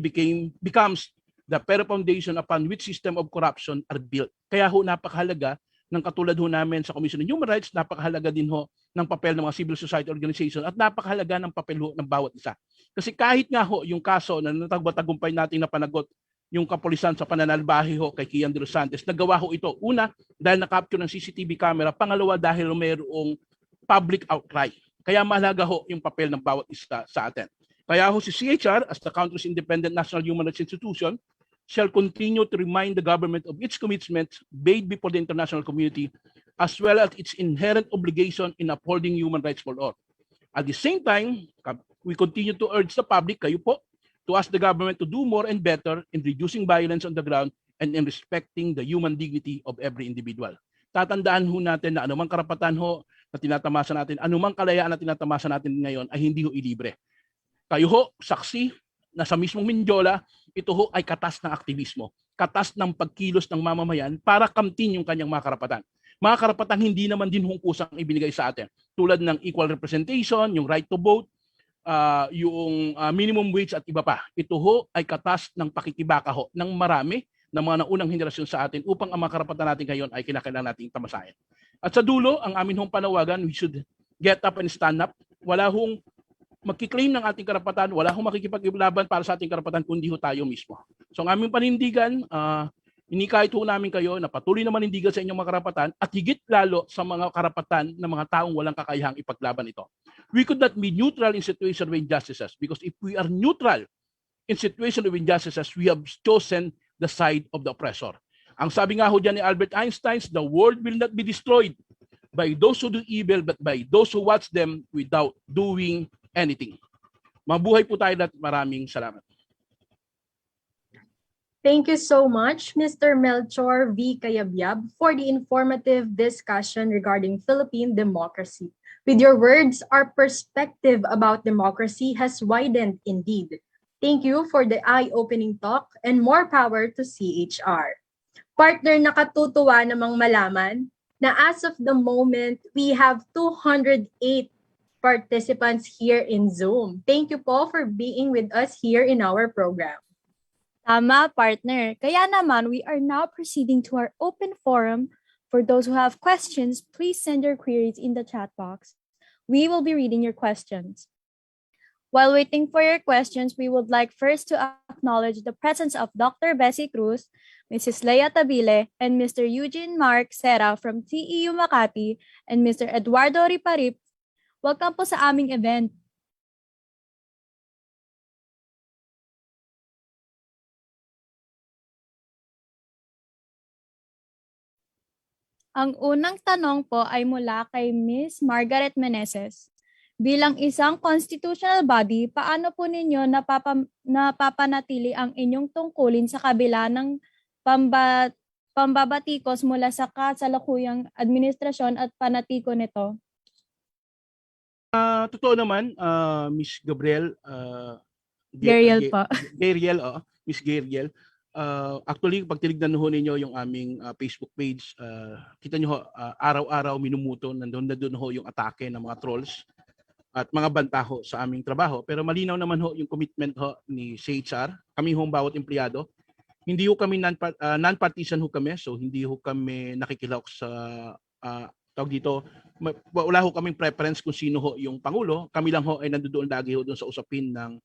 becomes the very foundation upon which system of corruption are built. Kaya ho napakahalaga ng katulad ho namin sa Commission on Human Rights, napakahalaga din ho ng papel ng mga civil society organization at napakahalaga ng papel ho ng bawat isa. Kasi kahit nga ho yung kaso na natagtagumpay nating napanagot yung kapulisan sa pananalbahe ho kay Kian de los Santos, nagawa ho ito. Una, dahil na-capture ng CCTV camera. Pangalawa, dahil mayroong public outcry. Kaya mahalaga ho yung papel ng bawat isa sa atin. Kaya ho si CHR as the country's independent national human rights institution shall continue to remind the government of its commitments made before the international community as well as its inherent obligation in upholding human rights for all. At the same time, we continue to urge the public, kayo po, to ask the government to do more and better in reducing violence on the ground and in respecting the human dignity of every individual. Tatandaan ho natin na anumang karapatan ho na tinatamasa natin, anumang kalayaan na tinatamasa natin ngayon ay hindi ho ilibre. Kayo ho, saksi na sa mismong Mindiola, ito ho ay katas ng aktivismo, katas ng pagkilos ng mamamayan para kamtin yung kanyang mga karapatan. Mga karapatan hindi naman din kusang ibinigay sa atin. Tulad ng equal representation, yung right to vote, yung minimum wage at iba pa. Ito ho ay katas ng pakikibaka ho ng marami ng mga naunang henerasyon sa atin upang ang mga karapatan natin ngayon ay kinakailangan nating tamasahin. At sa dulo, ang amin hong panawagan, we should get up and stand up. Wala hong magkiklaim ng ating karapatan, wala akong makikipaglaban para sa ating karapatan kundi ho tayo mismo. So ang aming panindigan, inikahit ho namin kayo na patuloy na manindigan sa inyong mga karapatan at higit lalo sa mga karapatan ng mga taong walang kakayahang ipaglaban ito. We could not be neutral in situation of injustices because if we are neutral in situation of injustices, we have chosen the side of the oppressor. Ang sabi nga ho dyan ni Albert Einstein, the world will not be destroyed by those who do evil but by those who watch them without doing anything. Mabuhay po tayo at maraming salamat. Thank you so much, Mr. Melchor V. Cayabyab, for the informative discussion regarding Philippine democracy. With your words, our perspective about democracy has widened indeed. Thank you for the eye-opening talk and more power to CHR. Partner, nakatutuwa namang malaman na as of the moment, we have 208 participants here in Zoom. Thank you po for being with us here in our program. Tama, partner. Kaya naman, we are now proceeding to our open forum. For those who have questions, please send your queries in the chat box. We will be reading your questions. While waiting for your questions, we would like first to acknowledge the presence of Dr. Bessie Cruz, Mrs. Leia Tabile, and Mr. Eugene Mark Serra from TEU Makati, and Mr. Eduardo Riparip. Welcome po sa aming event. Ang unang tanong po ay mula kay Ms. Margaret Meneses. Bilang isang constitutional body, paano po ninyo napapanatili ang inyong tungkulin sa kabila ng pambabatikos mula sa kasalukuyang administrasyon at panatiko nito? Totoo naman, Miss Gabriel, Gabriel po. Gabriel, Miss Gabriel. Actually, pag tinignan ho ninyo yung aming Facebook page, kita nyo ho, araw-araw minumuto, nandun ho yung atake ng mga trolls at mga banta ho sa aming trabaho. Pero malinaw naman ho yung commitment ho ni CHR, kami ho bawat empleyado. Hindi ho kami non-partisan ho kami, so hindi ho kami nakikilahok sa tawag dito, wala ho kaming preference kung sino ho yung Pangulo. Kami lang ho ay nandoon lagi ho doon sa usapin ng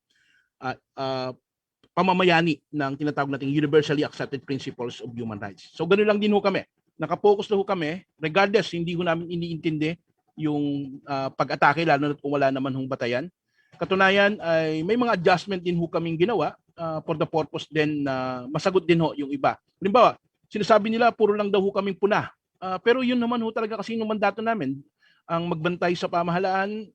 pamamayani ng tinatawag nating universally accepted principles of human rights. So ganoon lang din ho kami. Nakapokus na ho kami, regardless, hindi ho namin iniintindi yung pag-atake, lalo na kung wala naman hong batayan. Katunayan ay may mga adjustment din ho kaming ginawa for the purpose din na masagot din ho yung iba. Halimbawa, sinasabi nila puro lang daw ho kaming puna. Pero yun naman ho talaga kasi yung mandato namin, ang magbantay sa pamahalaan,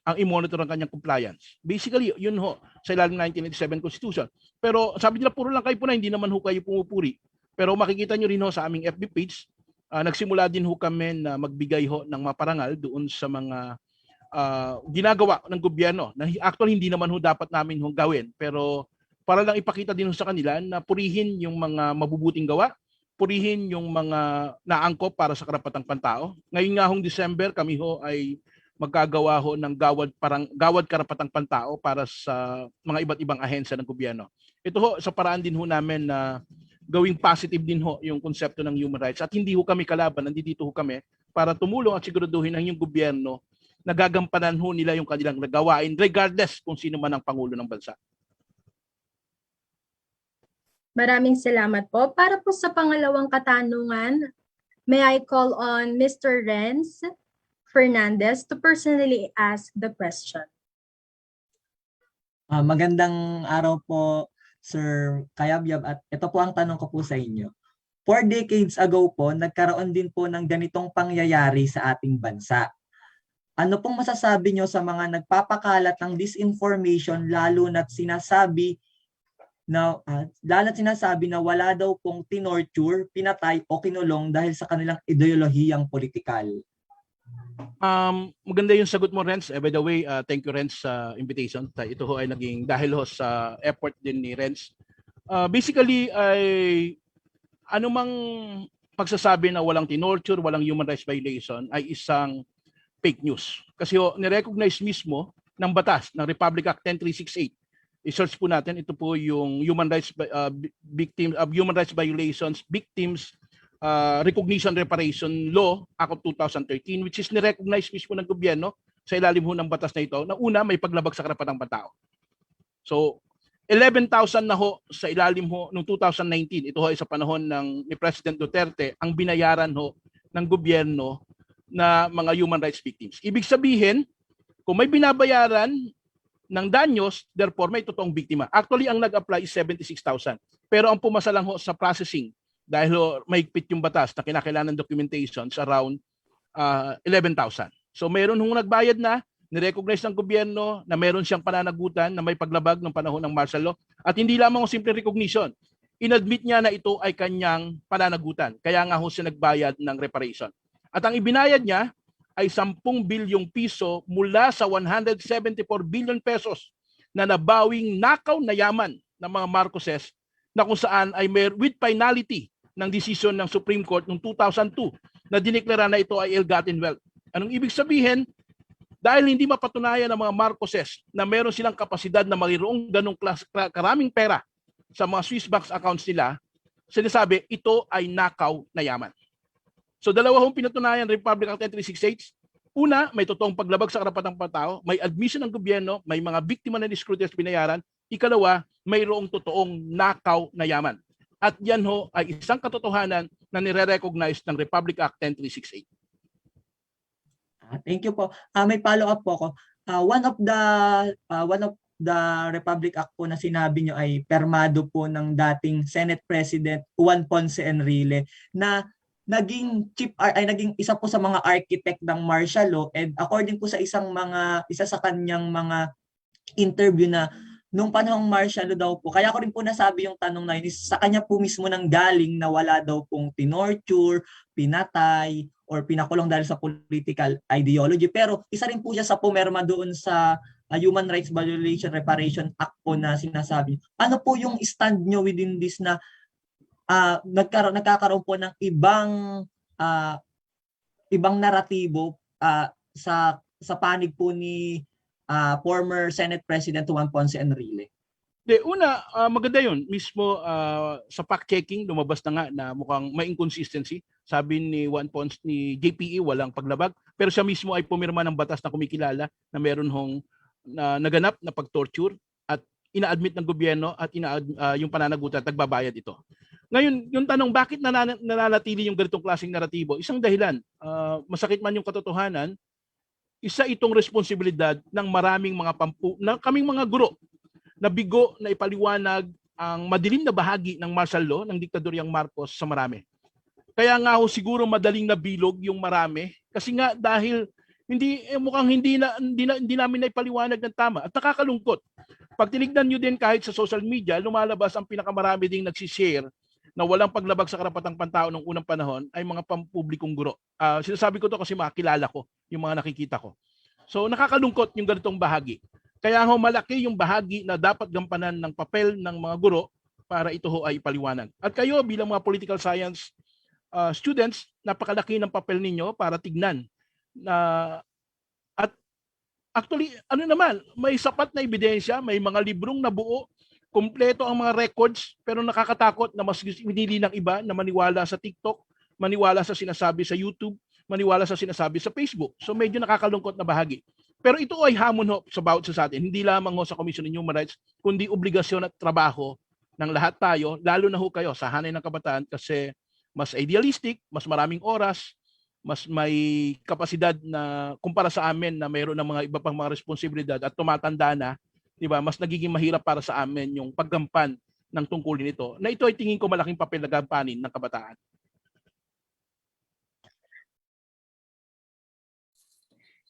ang i-monitor ang kanyang compliance. Basically, yun ho sa ilalim ng 1987 Constitution. Pero sabi nila puro lang kayo puna, hindi naman ho kayo pumupuri. Pero makikita nyo rin ho sa aming FB page, nagsimula din ho kami na magbigay ho ng maparangal doon sa mga ginagawa ng gobyerno na actually hindi naman ho dapat namin ho gawin. Pero para lang ipakita din ho sa kanila na purihin yung mga mabubuting gawa, purihin yung mga naangkop para sa karapatang pantao. Ngayon nga hong December, kami ho ay magkagawa ho ng gawad karapatang pantao para sa mga iba't ibang ahensya ng gobyerno. Ito ho sa paraan din ho namin na gawing positive din ho yung konsepto ng human rights at hindi ho kami kalaban, nandito ho kami para tumulong at siguraduhin ng yung gobyerno na gagampanan ho nila yung kanilang gawain regardless kung sino man ang Pangulo ng bansa. Maraming salamat po. Para po sa pangalawang katanungan, may I call on Mr. Renz Fernandez to personally ask the question. Magandang araw po, Sir Cayabyab, at ito po ang tanong ko po sa inyo. 4 decades ago po, nagkaroon din po ng ganitong pangyayari sa ating bansa. Ano pong masasabi nyo sa mga nagpapakalat ng disinformation lalo na't sinasabi na wala daw pong tinorture, pinatay o kinulong dahil sa kanilang ideolohiyang politikal? Maganda yung sagot mo, Renz. By the way, thank you, Renz, sa invitation. Ito ho ay naging dahil ho sa effort din ni Renz. Basically, ay anumang pagsasabi na walang tinorture, walang human rights violation ay isang fake news. Kasi ho, nirecognize mismo ng batas, ng Republic Act 10368. I-search po natin, ito po yung human rights violations, victims recognition reparation law, Act of 2013, which is nirecognize mismo ng gobyerno sa ilalim ho ng batas na ito, na una, may paglabag sa karapatang pantao. So, 11,000 na ho sa ilalim ho noong 2019. Ito ho ay sa panahon ni President Duterte, ang binayaran ho ng gobyerno na mga human rights victims. Ibig sabihin, kung may binabayaran ng danyos, therefore may totoong biktima. Actually, ang nag-apply is 76,000. Pero ang pumasa lang ho sa processing, dahil ho, mahigpit yung batas na kinakailangan ng documentations around 11,000. So meron hong nagbayad na, nirecognize ng gobyerno na meron siyang pananagutan na may paglabag ng panahon ng martial law. At hindi lamang ang simple recognition. Inadmit niya na ito ay kanyang pananagutan. Kaya nga ho siya nagbayad ng reparation. At ang ibinayad niya ay 10 bilyong piso mula sa 174 billion pesos na nabawing nakaw na yaman ng mga Marcoses, na kung saan ay with finality ng desisyon ng Supreme Court noong 2002 na dineklara na ito ay ill-gotten wealth. Anong ibig sabihin? Dahil hindi mapatunayan ng mga Marcoses na meron silang kapasidad na mayroong ganong karaming pera sa mga Swiss bank accounts nila, sinasabi ito ay nakaw na yaman. So dalawa hong pinatunayan ng Republic Act 368. Una, may totoong paglabag sa karapatang pantao, may admission ng gobyerno, may mga biktima na discredited binayaran. Ikalawa, mayroong totoong nakaw na yaman. At yan ho ay isang katotohanan na nire-recognize ng Republic Act 10368. Thank you po. May follow-up po ako. One of the Republic Act po na sinabi nyo ay permado po ng dating Senate President Juan Ponce Enrile, na naging isa po sa mga architect ng martial law, and according po sa isa sa kanyang mga interview, na nung panahong martial law daw po, kaya ko rin po nasabi yung tanong na yun, sa kanya po mismo nang galing na wala daw pong tinorture, pinatay, or pinakulong dahil sa political ideology. Pero isa rin po siya sa pumerma doon sa Human Rights Violation Reparation Act po na sinasabi. Ano po yung stand nyo within this na nagkakaroon po ng ibang naratibo sa panig po ni former Senate President Juan Ponce Enrile? Una, maganda yun. Mismo sa fact-checking, lumabas na nga na mukhang may inconsistency. Sabi ni Juan Ponce, ni JPE, walang paglabag. Pero siya mismo ay pumirma ng batas na kumikilala na meron hong naganap na pag-torture at ina-admit ng gobyerno at yung pananagutan, nagbabayad ito. Ngayon, yung tanong, bakit nananatili yung ganitong klaseng naratibo? Isang dahilan, masakit man yung katotohanan, isa itong responsibilidad ng maraming kaming mga guro na bigo na ipaliwanag ang madilim na bahagi ng martial law ng diktadoryang Marcos sa marami. Kaya nga ho siguro madaling nabilog yung marami kasi nga dahil mukhang hindi namin naipaliwanag ng tama at nakakalungkot. Pag tinignan nyo din kahit sa social media, lumalabas ang pinakamarami ding nagsishare na walang paglabag sa karapatang pantao nung unang panahon ay mga pampublikong guro. Sinasabi ko to kasi makilala ko yung mga nakikita ko. So nakakalungkot yung ganitong bahagi. Kaya ho malaki yung bahagi na dapat gampanan ng papel ng mga guro para ito ho ay ipaliwanag. At kayo bilang mga political science students, napakalaki ng papel ninyo para tignan na at actually may sapat na ebidensya, may mga librong nabuo, kumpleto ang mga records, pero nakakatakot na mas pinili ng iba na maniwala sa TikTok, maniwala sa sinasabi sa YouTube, maniwala sa sinasabi sa Facebook. So medyo nakakalungkot na bahagi. Pero ito ay hamon ho sa bawat sa atin, hindi lamang ho sa Commission on Human Rights, kundi obligasyon at trabaho ng lahat tayo, lalo na ho kayo sa hanay ng kabataan kasi mas idealistic, mas maraming oras, mas may kapasidad na kumpara sa amin na mayroon ng mga iba pang mga responsibilidad at tumatanda na, di ba, mas nagiging mahirap para sa amin yung paggampan ng tungkulin ito. Na ito ay tingin ko malaking papel na gampanin ng kabataan.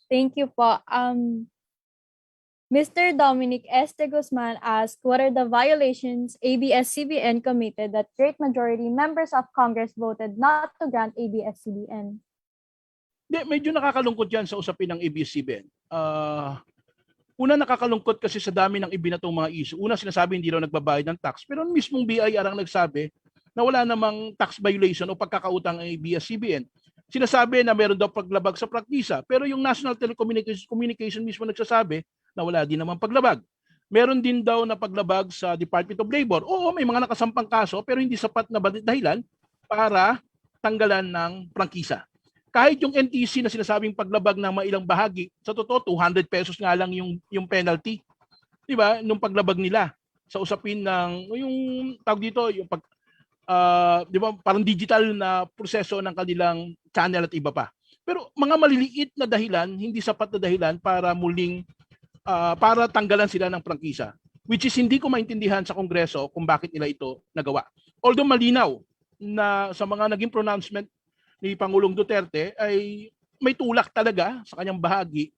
Thank you po. Mr. Dominic Este Guzman asked, what are the violations ABS-CBN committed that great majority members of Congress voted not to grant ABS-CBN? Medyo nakakalungkot yan sa usapin ng ABS-CBN. Una, nakakalungkot kasi sa dami ng ibinatong mga issue. Una, sinasabi hindi raw nagbabayad ng tax, pero mismong BIR ang nagsabi na wala namang tax violation o pagkakautang ang ABS-CBN. Sinasabi na meron daw paglabag sa praktisa, pero yung National Telecommunication mismo nagsasabi na wala din naman paglabag. Meron din daw na paglabag sa Department of Labor. Oo, may mga nakasampang kaso pero hindi sapat na dahilan para tanggalan ng prangkisa. kahit yung NTC na sinasabing paglabag ng mailang bahagi, sa totoo 200 pesos nga lang yung penalty. 'Di ba? Nung paglabag nila sa usapin ng yung tawag dito, yung pag 'di ba, parang digital na proseso ng kanilang channel at iba pa. Pero mga maliliit na dahilan, hindi sapat na dahilan para muling para tanggalan sila ng prangkisa. Which is hindi ko maintindihan sa Kongreso kung bakit nila ito nagawa. Although malinaw na sa mga naging pronouncement ni Pangulong Duterte ay may tulak talaga sa kanyang bahagi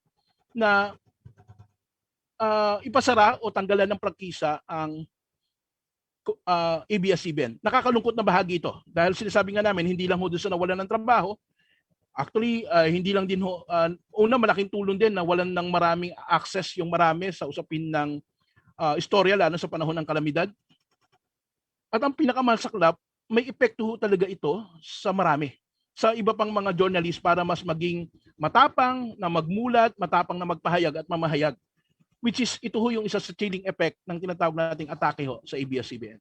na ipasara o tanggalan ng prangkisa ang ABS-CBN. Nakakalungkot na bahagi ito dahil sinasabi nga namin hindi lang ho doon sa nawalan ng trabaho. Actually, hindi lang din ho, una malaking tulong din na walan ng maraming access yung marami sa usapin ng istorya lalo sa panahon ng kalamidad. At ang pinakamasaklap, may epekto ho talaga ito sa marami. Sa iba pang mga journalist para mas maging matapang na magmulat, matapang na magpahayag at mamahayag. Which is ito ho yung isa sa chilling effect ng tinatawag nating atake ho sa ABS-CBN.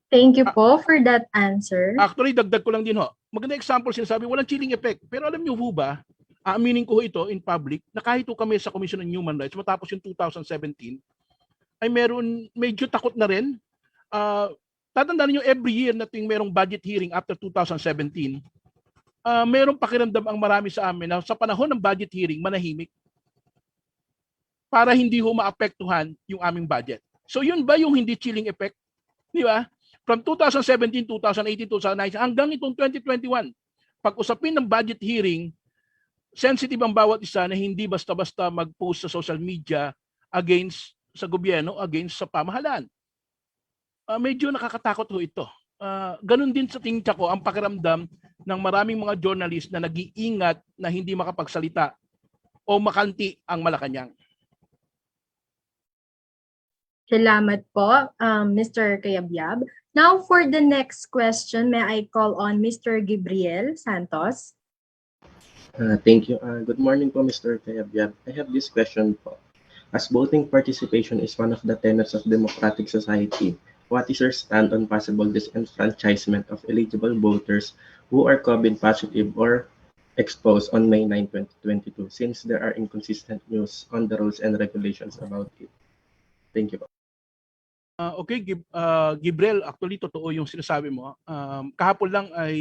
Thank you po for that answer. Actually, dagdag ko lang din ho. Maganda example sinasabi, walang chilling effect. Pero alam niyo ho ba, aaminin ko ho ito in public, na kahit ho kami sa Commission on Human Rights, matapos yung 2017, ay meron, medyo takot na rin. Tatandaan niyo every year na tuwing merong budget hearing after 2017, merong pakiramdam ang marami sa amin na sa panahon ng budget hearing, manahimik para hindi ho maapektuhan yung aming budget. So yun ba yung hindi chilling effect? Di ba? From 2017, 2018, 2019, hanggang itong 2021, pag-usapin ng budget hearing, sensitive ang bawat isa na hindi basta-basta mag-post sa social media against sa gobyerno, against sa pamahalaan. Medyo nakakatakot ho ito. Ganun din sa tingin ko ang pakiramdam ng maraming mga journalist na nag-iingat na hindi makapagsalita o makanti ang Malacanang. Salamat po, Mr. Kayabyab. Now for the next question, may I call on Mr. Gabriel Santos? Thank you. Good morning po, Mr. Kayabyab. I have this question po. As voting participation is one of the tenets of democratic society, what is your stand on possible disenfranchisement of eligible voters who are COVID positive or exposed on May 9, 2022, since there are inconsistent news on the rules and regulations about it? Thank you po. Okay, Gabriel, actually totoo yung sinasabi mo. Kahapon lang ay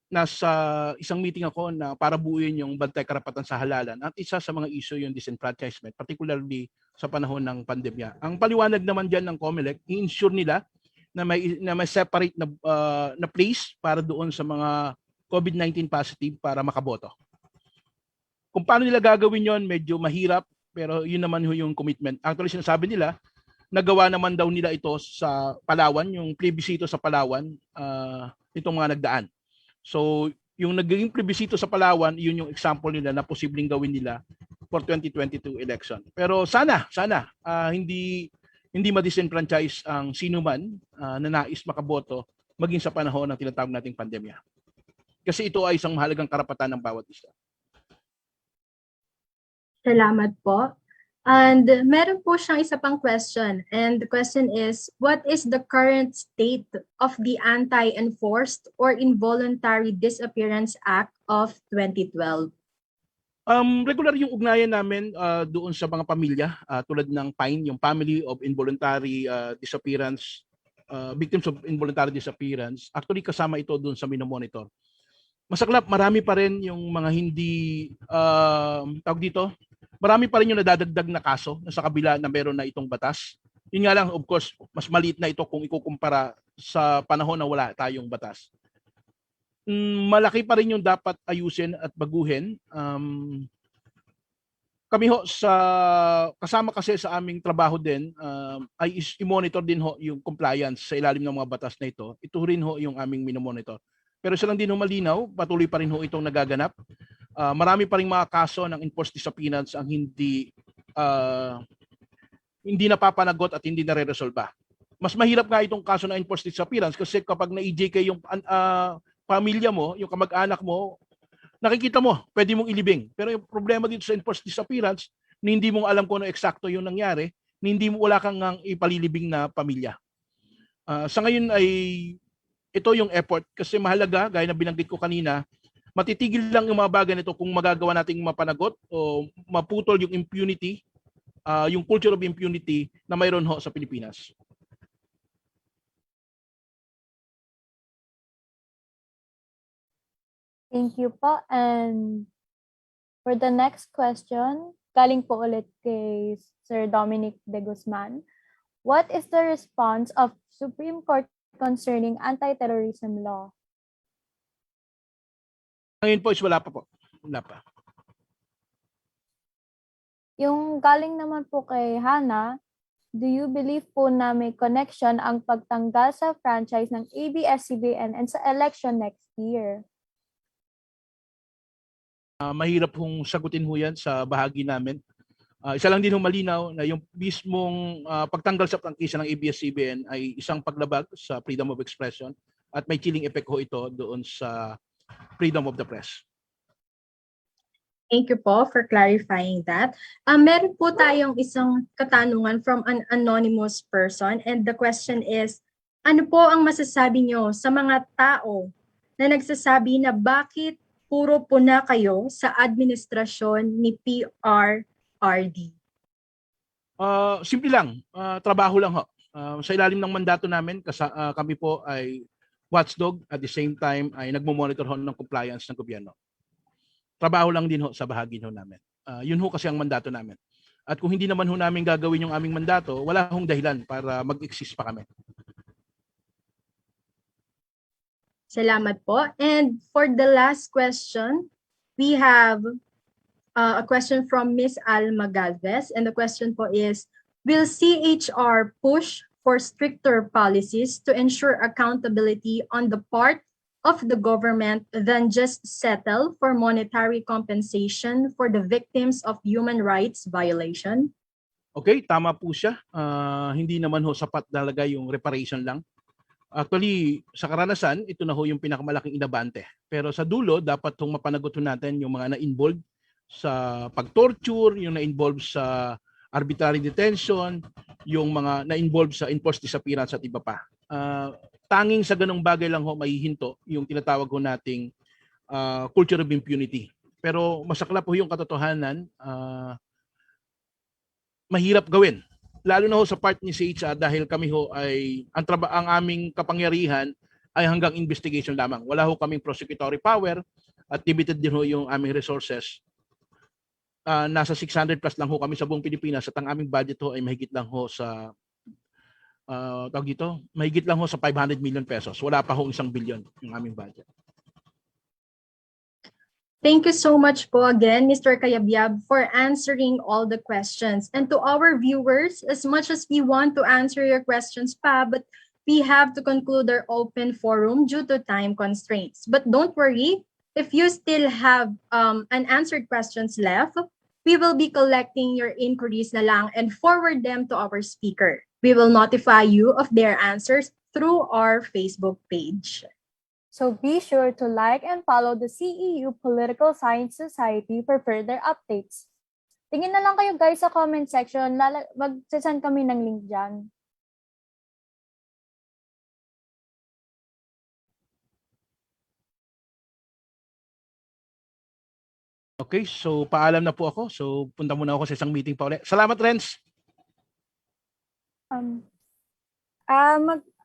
nasa isang meeting ako na para buuin yung bantay karapatan sa halalan. At isa sa mga issue yung disenfranchisement, particularly sa panahon ng pandemya. Ang paliwanag naman diyan ng COMELEC, i-ensure nila na may separate na place para doon sa mga COVID-19 positive para makaboto. Kung paano nila gagawin yon, medyo mahirap, pero yun naman yung commitment. Actually, sinasabi nila, nagawa naman daw nila ito sa Palawan, yung plebisito sa Palawan, itong mga nagdaan. So, yung naging plebisito sa Palawan, yun yung example nila na posibleng gawin nila for 2022 election. Pero sana hindi ma-disenfranchise ang sino man na nais makaboto maging sa panahon ng tinatawag nating pandemya. Kasi ito ay isang mahalagang karapatan ng bawat isa. Salamat po. And meron po siyang isa pang question. And the question is, what is the current state of the Anti-Enforced or Involuntary Disappearance Act of 2012? Regular yung ugnayan namin doon sa mga pamilya tulad ng PINE, yung Family of Involuntary Disappearance, Victims of Involuntary Disappearance. Actually, kasama ito doon sa minomonitor. Masaklap, marami pa rin yung mga hindi, tawag dito, marami pa rin yung nadadagdag na kaso na sa kabila na meron na itong batas. Yun nga lang, of course, mas maliit na ito kung ikukumpara sa panahon na wala tayong batas. Malaki pa rin yung dapat ayusin at baguhin. Kami ho, kasama kasi sa aming trabaho din, ay i-monitor din ho yung compliance sa ilalim ng mga batas na ito. Ito rin ho yung aming minomonitor. Pero isa lang din ho malinaw, patuloy pa rin ho itong nagaganap. Marami pa rin mga kaso ng enforced disappearance ang hindi napapanagot at hindi nare-resolba. Mas mahirap nga itong kaso ng enforced disappearance kasi kapag na-EJK yung pamilya mo, yung kamag-anak mo, nakikita mo, pwede mong ilibing. Pero yung problema dito sa enforced disappearance, hindi mo alam kung ano eksakto yung nangyari, wala kang ipalilibing na pamilya. Sa ngayon ay ito yung effort kasi mahalaga, gaya na binanggit ko kanina, matitigil lang yung mga bagay nito kung magagawa nating mapanagot o maputol yung impunity, yung culture of impunity na mayroon ho sa Pilipinas. Thank you po. And for the next question, galing po ulit kay Sir Dominic De Guzman. What is the response of Supreme Court concerning anti-terrorism law? Ngayon po is wala pa po. Wala pa. Yung galing naman po kay Hannah, do you believe po na may connection ang pagtanggal sa franchise ng ABS-CBN and sa election next year? Mahirap hong sagutin ho yan sa bahagi namin. Isa lang din ho malinaw na yung mismong pagtanggal sa prangkisa ng ABS-CBN ay isang paglabag sa freedom of expression at may chilling effect ho ito doon sa freedom of the press. Thank you po for clarifying that. Meron po tayong isang katanungan from an anonymous person and the question is, ano po ang masasabi nyo sa mga tao na nagsasabi na bakit puro puna kayo sa administrasyon ni PRRD? Simple lang, trabaho lang ho. Sa ilalim ng mandato namin, kami po ay watchdog at the same time ay nagmo-monitor ho ng compliance ng gobyerno. Trabaho lang din ho sa bahagi ho namin. Yun ho kasi ang mandato namin. At kung hindi naman ho namin gagawin yung aming mandato, wala hong dahilan para mag-exist pa kami. Salamat po. And for the last question, we have a question from Ms. Alma Galvez. And the question po is, will CHR push for stricter policies to ensure accountability on the part of the government than just settle for monetary compensation for the victims of human rights violation? Okay, tama po siya. Hindi naman ho sapat talaga yung reparation lang. Actually, sa karanasan, ito na ho yung pinakamalaking inabante. Pero sa dulo, dapat hong mapanagot natin yung mga na-involved sa pag-torture, yung na-involved sa arbitrary detention, yung mga na-involved sa enforced disappearance at iba pa. Tanging sa ganung bagay lang ho maihinto yung tinatawag ho nating culture of impunity. Pero masaklap po yung katotohanan, mahirap gawin. Lalo na ho sa part ni CHR dahil kami ho ay ang aming kapangyarihan ay hanggang investigation lamang. Wala ho kaming prosecutory power at limited din ho yung aming resources. Nasa 600 plus lang ho kami sa buong Pilipinas at ang aming budget ho ay mahigit lang ho sa mahigit lang ho sa 500 million pesos. Wala pa ho 1 billion yung aming budget. Thank you so much po again, Mr. Cayabyab, for answering all the questions. And to our viewers, as much as we want to answer your questions pa, but we have to conclude our open forum due to time constraints. But don't worry, if you still have unanswered questions left, we will be collecting your inquiries na lang and forward them to our speaker. We will notify you of their answers through our Facebook page. So be sure to like and follow the CEU Political Science Society for further updates. Tingin na lang kayo guys sa comment section, mag-send kami ng link dyan. Okay, so paalam na po ako. So punta muna ako sa isang meeting pa ulit. Salamat, Renz!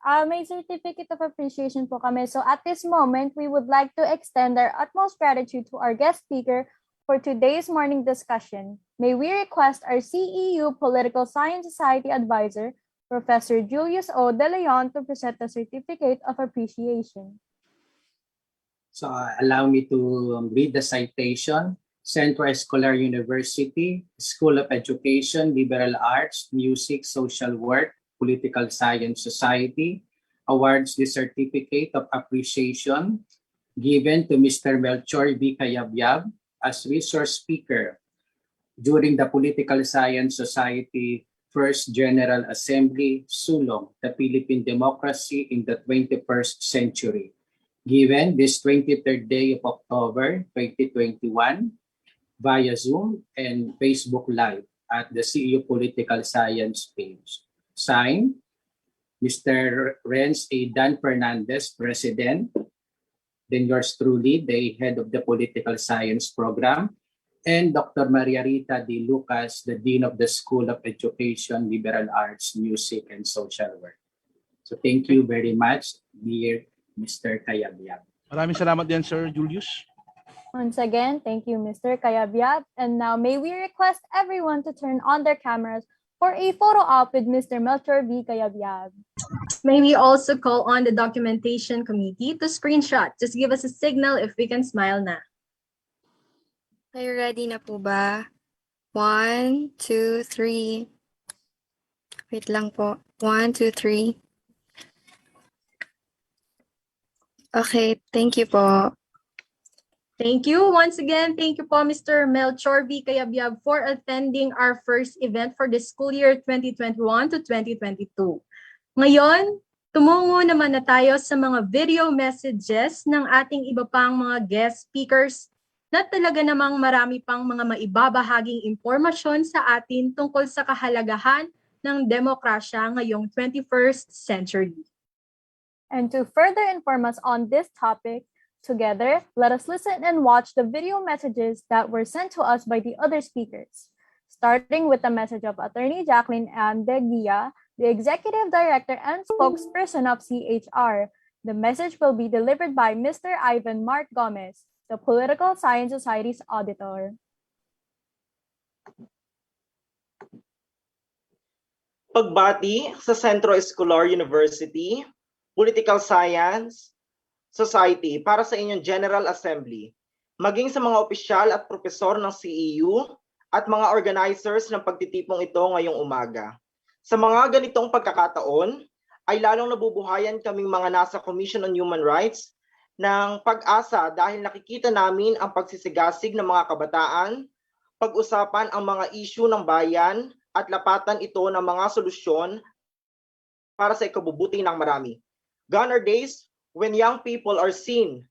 May certificate of appreciation po kami. So at this moment, we would like to extend our utmost gratitude to our guest speaker for today's morning discussion. May we request our CEU Political Science Society advisor, Professor Julius O. De Leon, to present the certificate of appreciation. So allow me to read the citation. Centro Escolar University, School of Education, Liberal Arts, Music, Social Work, Political Science Society awards the Certificate of Appreciation given to Mr. Melchor B. Cayabyab as resource speaker during the Political Science Society First General Assembly, Sulong, the Philippine Democracy in the 21st Century, given this 23rd day of October 2021 via Zoom and Facebook Live at the CEU Political Science page. Signed, Mr. Renz A. Dan Fernandez, President, then yours truly, the head of the Political Science Program, and Dr. Maria Rita D. Lucas, the Dean of the School of Education, Liberal Arts, Music, and Social Work. So thank you very much, dear Mr. Kayabyab. Maraming salamat din, Sir Julius. Once again, thank you, Mr. Kayabyab. And now may we request everyone to turn on their cameras for a photo op with Mr. Melchor V. Kayabyab. May we also call on the documentation committee to screenshot. Just give us a signal if we can smile na. Kayo ready na po ba? 1, 2, 3. Wait lang po. 1, 2, 3. Okay, thank you po. Thank you. Once again, thank you po, Mr. Melchor V. Kayabyab, for attending our first event for the school year 2021 to 2022. Ngayon, tumungo naman na tayo sa mga video messages ng ating iba pang mga guest speakers na talaga namang marami pang mga maibabahaging impormasyon sa atin tungkol sa kahalagahan ng demokrasya ngayong 21st century. And to further inform us on this topic, together, let us listen and watch the video messages that were sent to us by the other speakers. Starting with the message of Attorney Jacqueline M. De Guia, the Executive Director and Spokesperson of CHR. The message will be delivered by Mr. Ivan Mark Gomez, the Political Science Society's auditor. Pagbati sa Centro Escolar University, Political Science Society para sa inyong General Assembly, maging sa mga opisyal at propesor ng CEU at mga organizers ng pagtitipong ito ngayong umaga. Sa mga ganitong pagkakataon, ay lalong nabubuhayan kaming mga nasa Commission on Human Rights ng pag-asa dahil nakikita namin ang pagsisigasig ng mga kabataan, pag-usapan ang mga issue ng bayan at lapatan ito ng mga solusyon para sa ikabubuti ng marami. Gone are days when young people are seen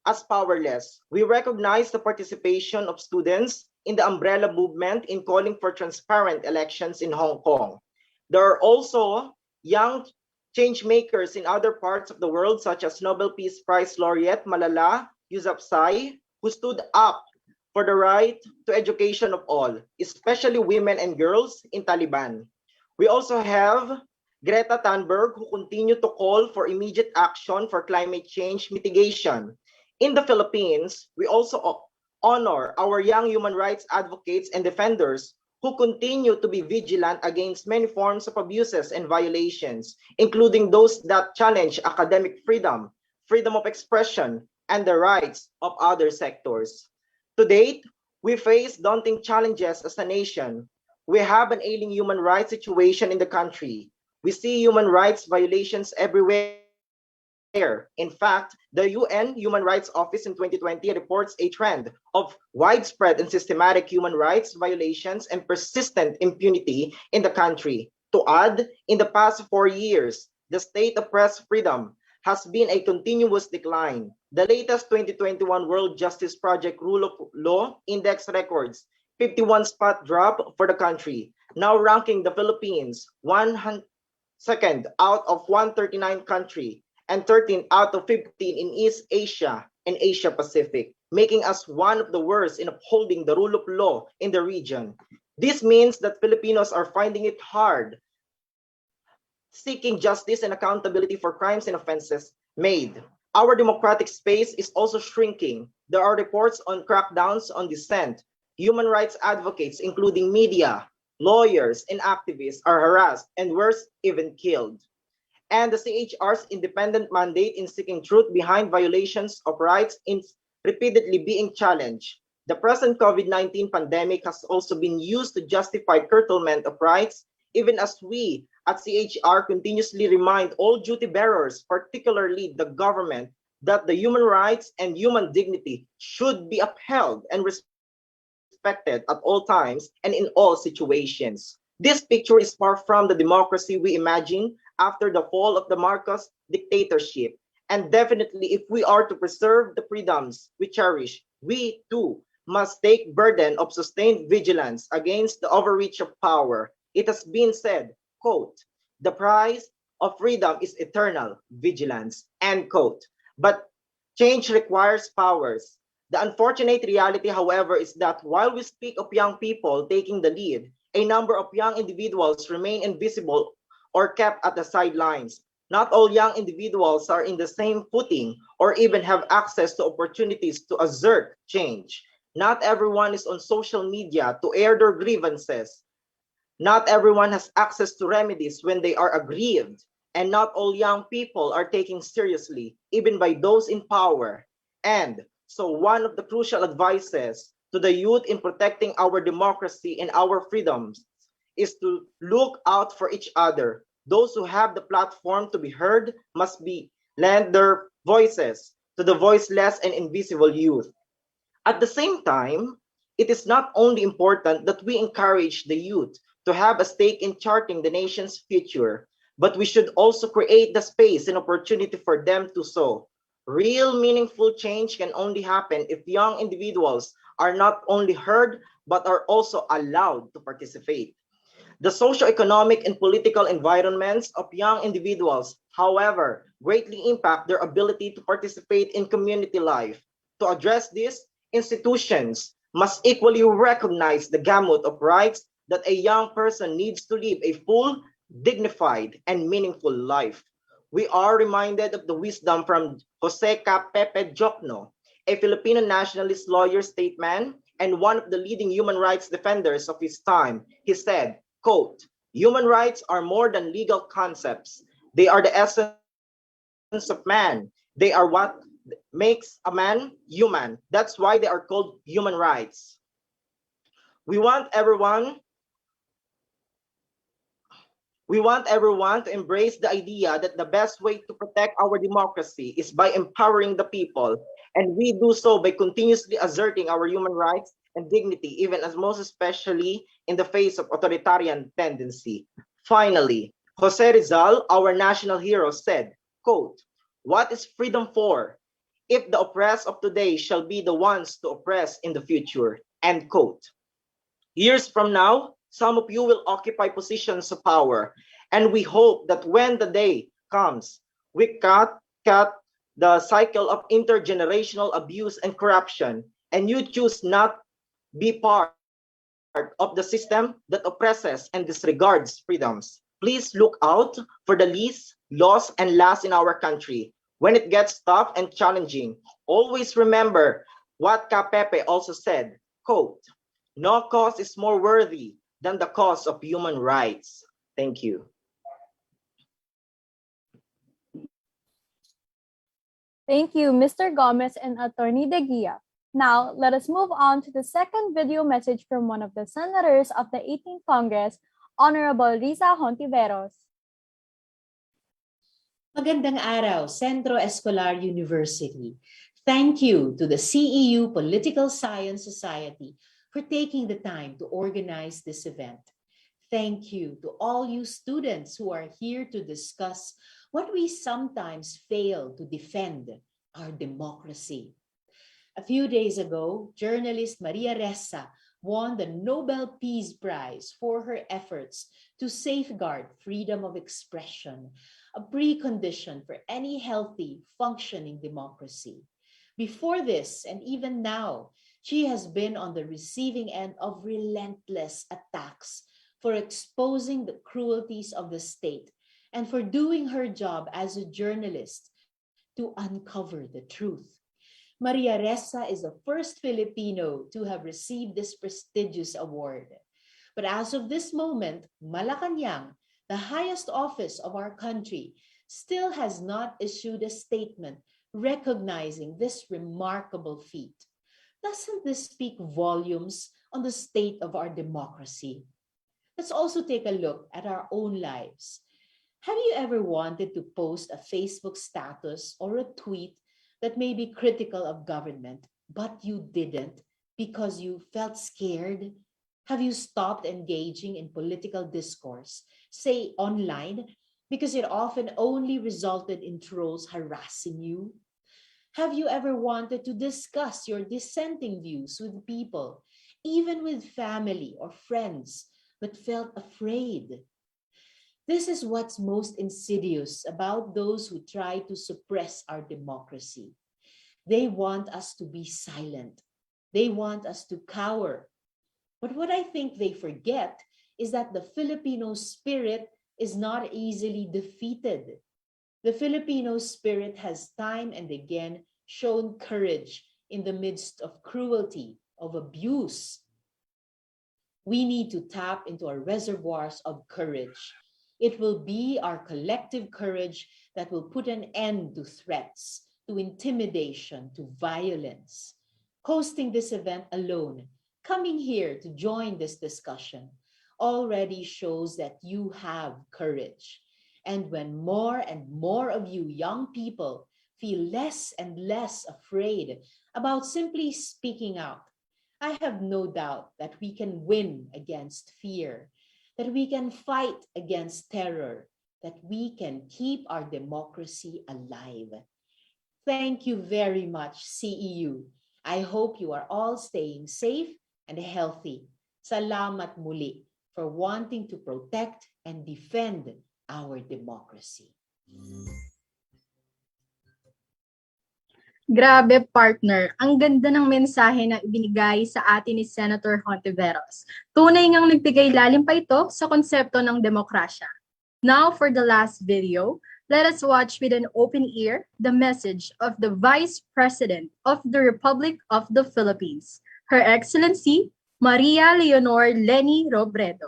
as powerless. We recognize the participation of students in the umbrella movement in calling for transparent elections in Hong Kong. There are also young change makers in other parts of the world, such as Nobel Peace Prize laureate Malala Yousafzai, who stood up for the right to education of all, especially women and girls in Taliban. We also have Greta Thunberg, who continue to call for immediate action for climate change mitigation. In the Philippines, we also honor our young human rights advocates and defenders who continue to be vigilant against many forms of abuses and violations, including those that challenge academic freedom, freedom of expression, and the rights of other sectors. To date, we face daunting challenges as a nation. We have an ailing human rights situation in the country. We see human rights violations everywhere. In fact, the UN Human Rights Office in 2020 reports a trend of widespread and systematic human rights violations and persistent impunity in the country. To add, in the past 4 years, the state of press freedom has been a continuous decline. The latest 2021 World Justice Project Rule of Law Index records 51 spot drop for the country, now ranking the Philippines 102nd out of 139 country and 13 out of 15 in East Asia and Asia Pacific, making us one of the worst in upholding the rule of law in the region. This means that Filipinos are finding it hard seeking justice and accountability for crimes and offenses made. Our democratic space is also shrinking. There are reports on crackdowns on dissent. Human rights advocates, including media, lawyers, and activists are harassed and worse, even killed. And the CHR's independent mandate in seeking truth behind violations of rights is repeatedly being challenged. The present COVID-19 pandemic has also been used to justify curtailment of rights, even as we at CHR continuously remind all duty bearers, particularly the government, that the human rights and human dignity should be upheld and respected at all times and in all situations. This picture is far from the democracy we imagine after the fall of the Marcos dictatorship. And definitely, if we are to preserve the freedoms we cherish, we too must take burden of sustained vigilance against the overreach of power. It has been said, quote, "The price of freedom is eternal vigilance, end quote. But change requires powers. The unfortunate reality, however, is that while we speak of young people taking the lead, a number of young individuals remain invisible or kept at the sidelines. Not all young individuals are in the same footing or even have access to opportunities to assert change. Not everyone is on social media to air their grievances. Not everyone has access to remedies when they are aggrieved, and not all young people are taken seriously, even by those in power. And so, one of the crucial advices to the youth in protecting our democracy and our freedoms is to look out for each other. Those who have the platform to be heard must be lend their voices to the voiceless and invisible youth. At the same time, it is not only important that we encourage the youth to have a stake in charting the nation's future, but we should also create the space and opportunity for them to sow. Real meaningful change can only happen if young individuals are not only heard but are also allowed to participate. The socio-economic and political environments of young individuals, however, greatly impact their ability to participate in community life. To address this, institutions must equally recognize the gamut of rights that a young person needs to live a full, dignified, and meaningful life. We are reminded of the wisdom from Jose Ca Pepe Jokno, a Filipino nationalist lawyer, statesman, and one of the leading human rights defenders of his time. He said, quote, human rights are more than legal concepts. They are the essence of man. They are what makes a man human. That's why they are called human rights. We want everyone We want everyone to embrace the idea that the best way to protect our democracy is by empowering the people, and we do so by continuously asserting our human rights and dignity, even as most especially in the face of authoritarian tendency. Finally, Jose Rizal, our national hero, said, quote, what is freedom for? If the oppressed of today shall be the ones to oppress in the future, end quote. Years from now, some of you will occupy positions of power, and we hope that when the day comes, we cut the cycle of intergenerational abuse and corruption, and you choose not be part of the system that oppresses and disregards freedoms. Please look out for the least, lost, and last in our country. When it gets tough and challenging, always remember what Kapepe also said, quote, no cause is more worthy than the cause of human rights. Thank you. Thank you, Mr. Gomez and Attorney De Guia. Now, let us move on to the second video message from one of the senators of the 18th Congress, Honorable Risa Hontiveros. Magandang araw, Centro Escolar University. Thank you to the CEU Political Science Society for taking the time to organize this event. Thank you to all you students who are here to discuss what we sometimes fail to defend, our democracy. A few days ago, journalist Maria Ressa won the Nobel Peace Prize for her efforts to safeguard freedom of expression, a precondition for any healthy, functioning democracy. Before this, and even now, she has been on the receiving end of relentless attacks for exposing the cruelties of the state and for doing her job as a journalist to uncover the truth. Maria Ressa is the first Filipino to have received this prestigious award. But as of this moment, Malacanang, the highest office of our country, still has not issued a statement recognizing this remarkable feat. Doesn't this speak volumes on the state of our democracy? Let's also take a look at our own lives. Have you ever wanted to post a Facebook status or a tweet that may be critical of government, but you didn't because you felt scared? Have you stopped engaging in political discourse, say online, because it often only resulted in trolls harassing you? Have you ever wanted to discuss your dissenting views with people, even with family or friends, but felt afraid? This is what's most insidious about those who try to suppress our democracy. They want us to be silent. They want us to cower. But what I think they forget is that the Filipino spirit is not easily defeated. The Filipino spirit has time and again shown courage in the midst of cruelty, of abuse. We need to tap into our reservoirs of courage. It will be our collective courage that will put an end to threats, to intimidation, to violence. Hosting this event alone, coming here to join this discussion, already shows that you have courage. And when more and more of you young people feel less and less afraid about simply speaking out, I have no doubt that we can win against fear, that we can fight against terror, that we can keep our democracy alive. Thank you very much, CEU. I hope you are all staying safe and healthy. Salamat muli for wanting to protect and defend our democracy. Grabe, partner. Ang ganda ng mensahe na ibinigay sa atin ni Senator Hontiveros. Tunay ngang nagbigay lalim pa ito sa konsepto ng demokrasya. Now, for the last video, let us watch with an open ear the message of the Vice President of the Republic of the Philippines, Her Excellency Maria Leonor Leni Robredo.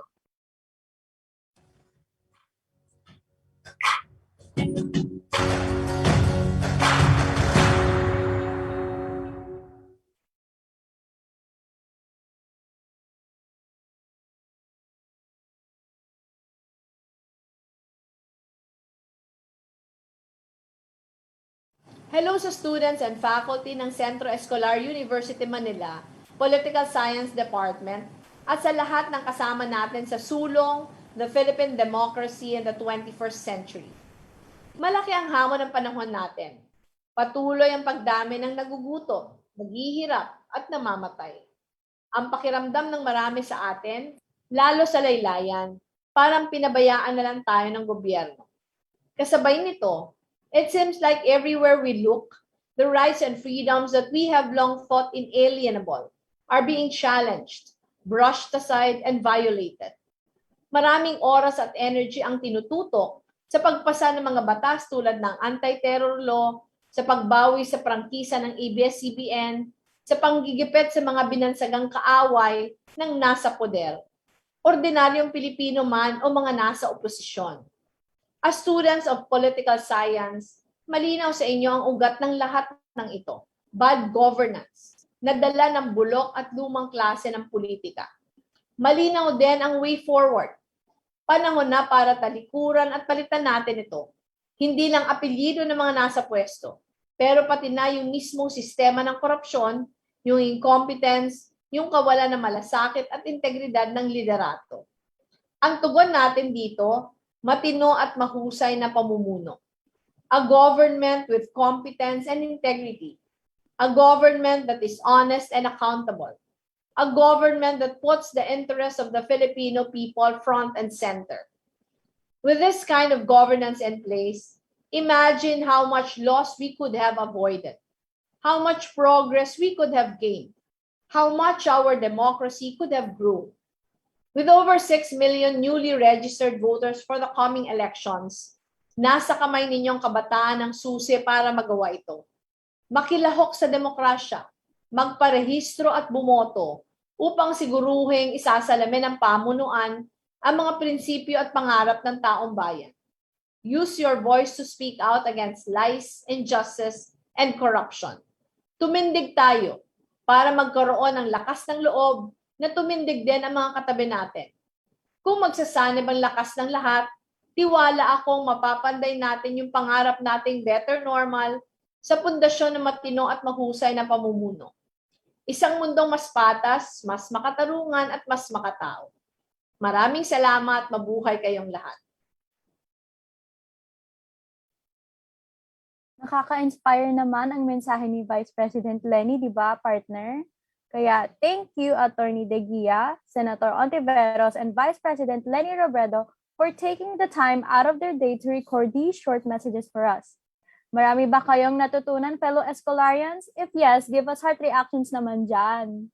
Hello sa students and faculty ng Centro Escolar University Manila, Political Science Department, at sa lahat ng kasama natin sa sulong The Philippine Democracy in the 21st Century. Malaki ang hamon ng panahon natin. Patuloy ang pagdami ng nagugutom, naghihirap, at namamatay. Ang pakiramdam ng marami sa atin, lalo sa laylayan, parang pinabayaan na lang tayo ng gobyerno. Kasabay nito, it seems like everywhere we look, the rights and freedoms that we have long thought inalienable are being challenged, brushed aside, and violated. Maraming oras at energy ang tinututok sa pagpasa ng mga batas tulad ng anti-terror law, sa pagbawi sa prangkisa ng ABS-CBN, sa panggigipit sa mga binansagang kaaway ng nasa poder, ordinaryong Pilipino man o mga nasa oposisyon. As students of political science, malinaw sa inyo ang ugat ng lahat ng ito, bad governance, na dala ng bulok at lumang klase ng politika. Malinaw din ang way forward. Panahon na para talikuran at palitan natin ito. Hindi lang apelyido ng mga nasa pwesto, pero pati na yung mismong sistema ng korupsyon, yung incompetence, yung kawalan ng malasakit at integridad ng liderato. Ang tugon natin dito, matino at mahusay na pamumuno. A government with competence and integrity. A government that is honest and accountable. A government that puts the interests of the Filipino people front and center. With this kind of governance in place, imagine how much loss we could have avoided, how much progress we could have gained, how much our democracy could have grown. With over 6 million newly registered voters for the coming elections, nasa kamay ninyong kabataan ang susi para magawa ito. Makilahok sa demokrasya, magparehistro at bumoto upang siguruhing isasalamin ng pamunuan ang mga prinsipyo at pangarap ng taong bayan. Use your voice to speak out against lies, injustice, and corruption. Tumindig tayo para magkaroon ng lakas ng loob na tumindig din ang mga katabi natin. Kung magsasanib ang lakas ng lahat, tiwala akong mapapanday natin yung pangarap nating better normal sa pundasyon ng matino at mahusay na pamumuno. Isang mundong mas patas, mas makatarungan at mas makatao. Maraming salamat, mabuhay kayong lahat. Nakaka-inspire naman ang mensahe ni Vice President Leni, di ba, partner? Kaya thank you, Attorney De Guia, Senator Ontiveros, and Vice President Leni Robredo for taking the time out of their day to record these short messages for us. Marami ba kayong natutunan, fellow Escolarians? If yes, give us heart reactions naman dyan.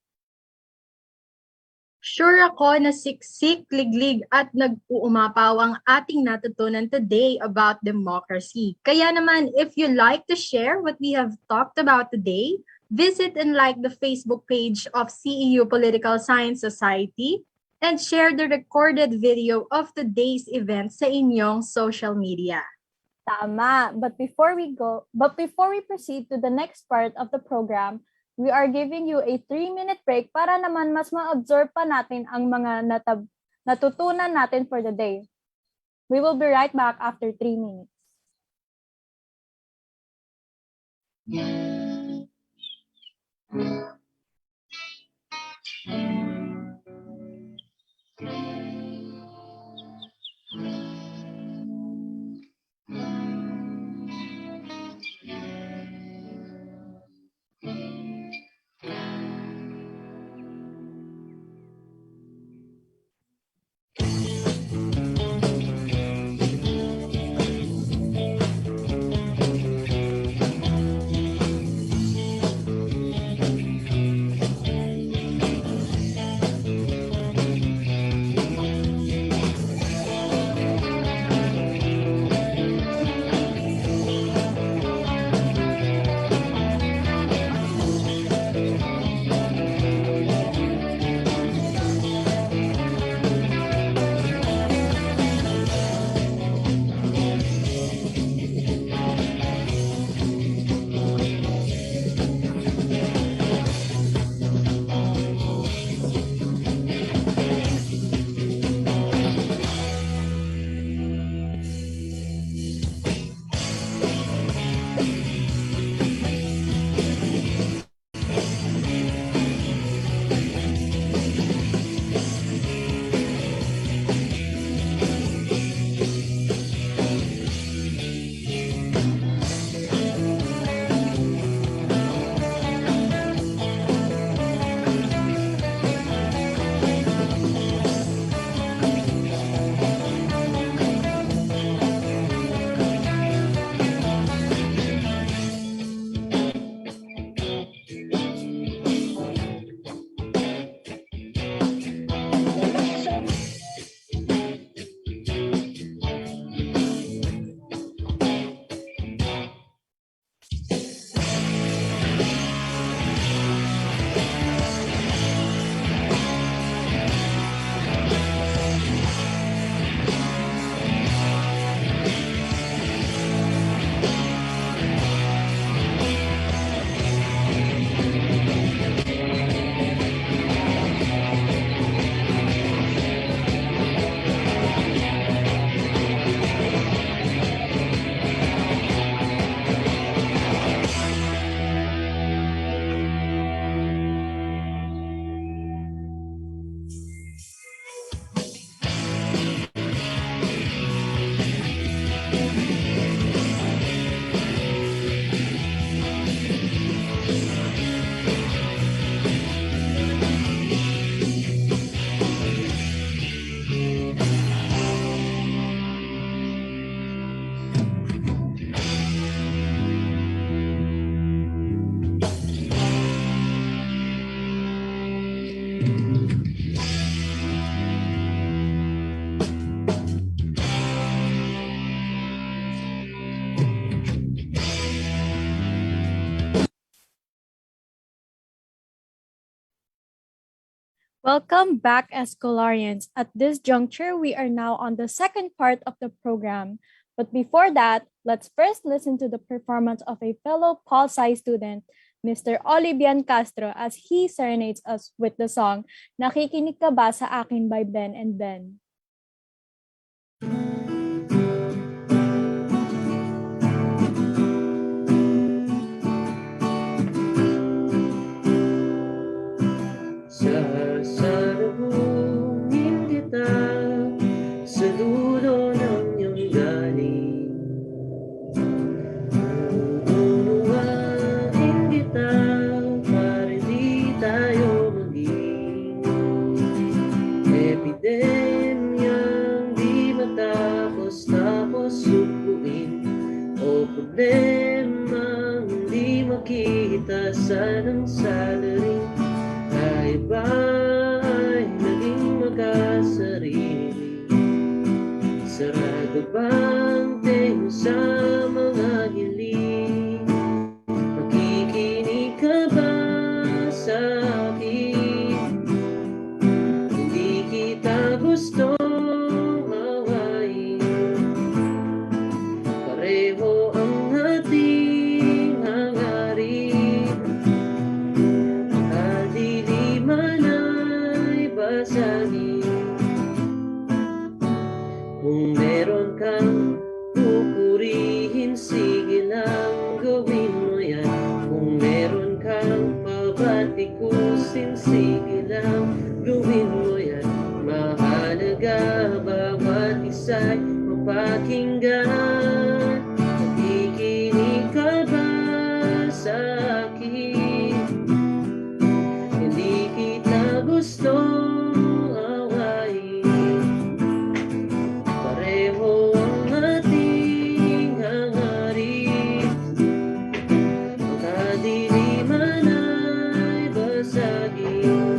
Sure ako na siksik, liglig at nag-uumapaw ang ating natutunan today about democracy. Kaya naman, if you like to share what we have talked about today, visit and like the Facebook page of CEU Political Science Society and share the recorded video of today's event sa inyong social media. Tama. But before we proceed to the next part of the program, we are giving you a 3-minute break para naman mas ma-absorb pa natin ang mga natutunan natin for the day. We will be right back after 3 minutes. Welcome back, Escolarians. At this juncture, we are now on the second part of the program. But before that, let's first listen to the performance of a fellow Pol Sci student, Mr. Olivian Castro, as he serenades us with the song, Nakikinig Ka Ba Sa Akin by Ben and Ben. Sasalubungin kita sa dulo ng iyong galing. Tuturuan kita para di tayo maging epidemyang di pag-asa ng salarin. Tayo ba ay naging makasarili? Sarado bang tenga sa mga hiling? Makikinig ka ba sa akin? Hindi kita gustong awayin. Pareho ang ating hangarin. Kadiliman ay basagin. Kung meron kang pupurihin, sige lang gawin mo yan. Kung meron kang pabatikusin, sige lang gawin mo yan. Mahalaga bawat isa'y mapakinggan. Nakikinig ka ba sa akin? Hindi kita gustong awayin. Pareho ang ating hangarin. Ang kadiliman ay basagin.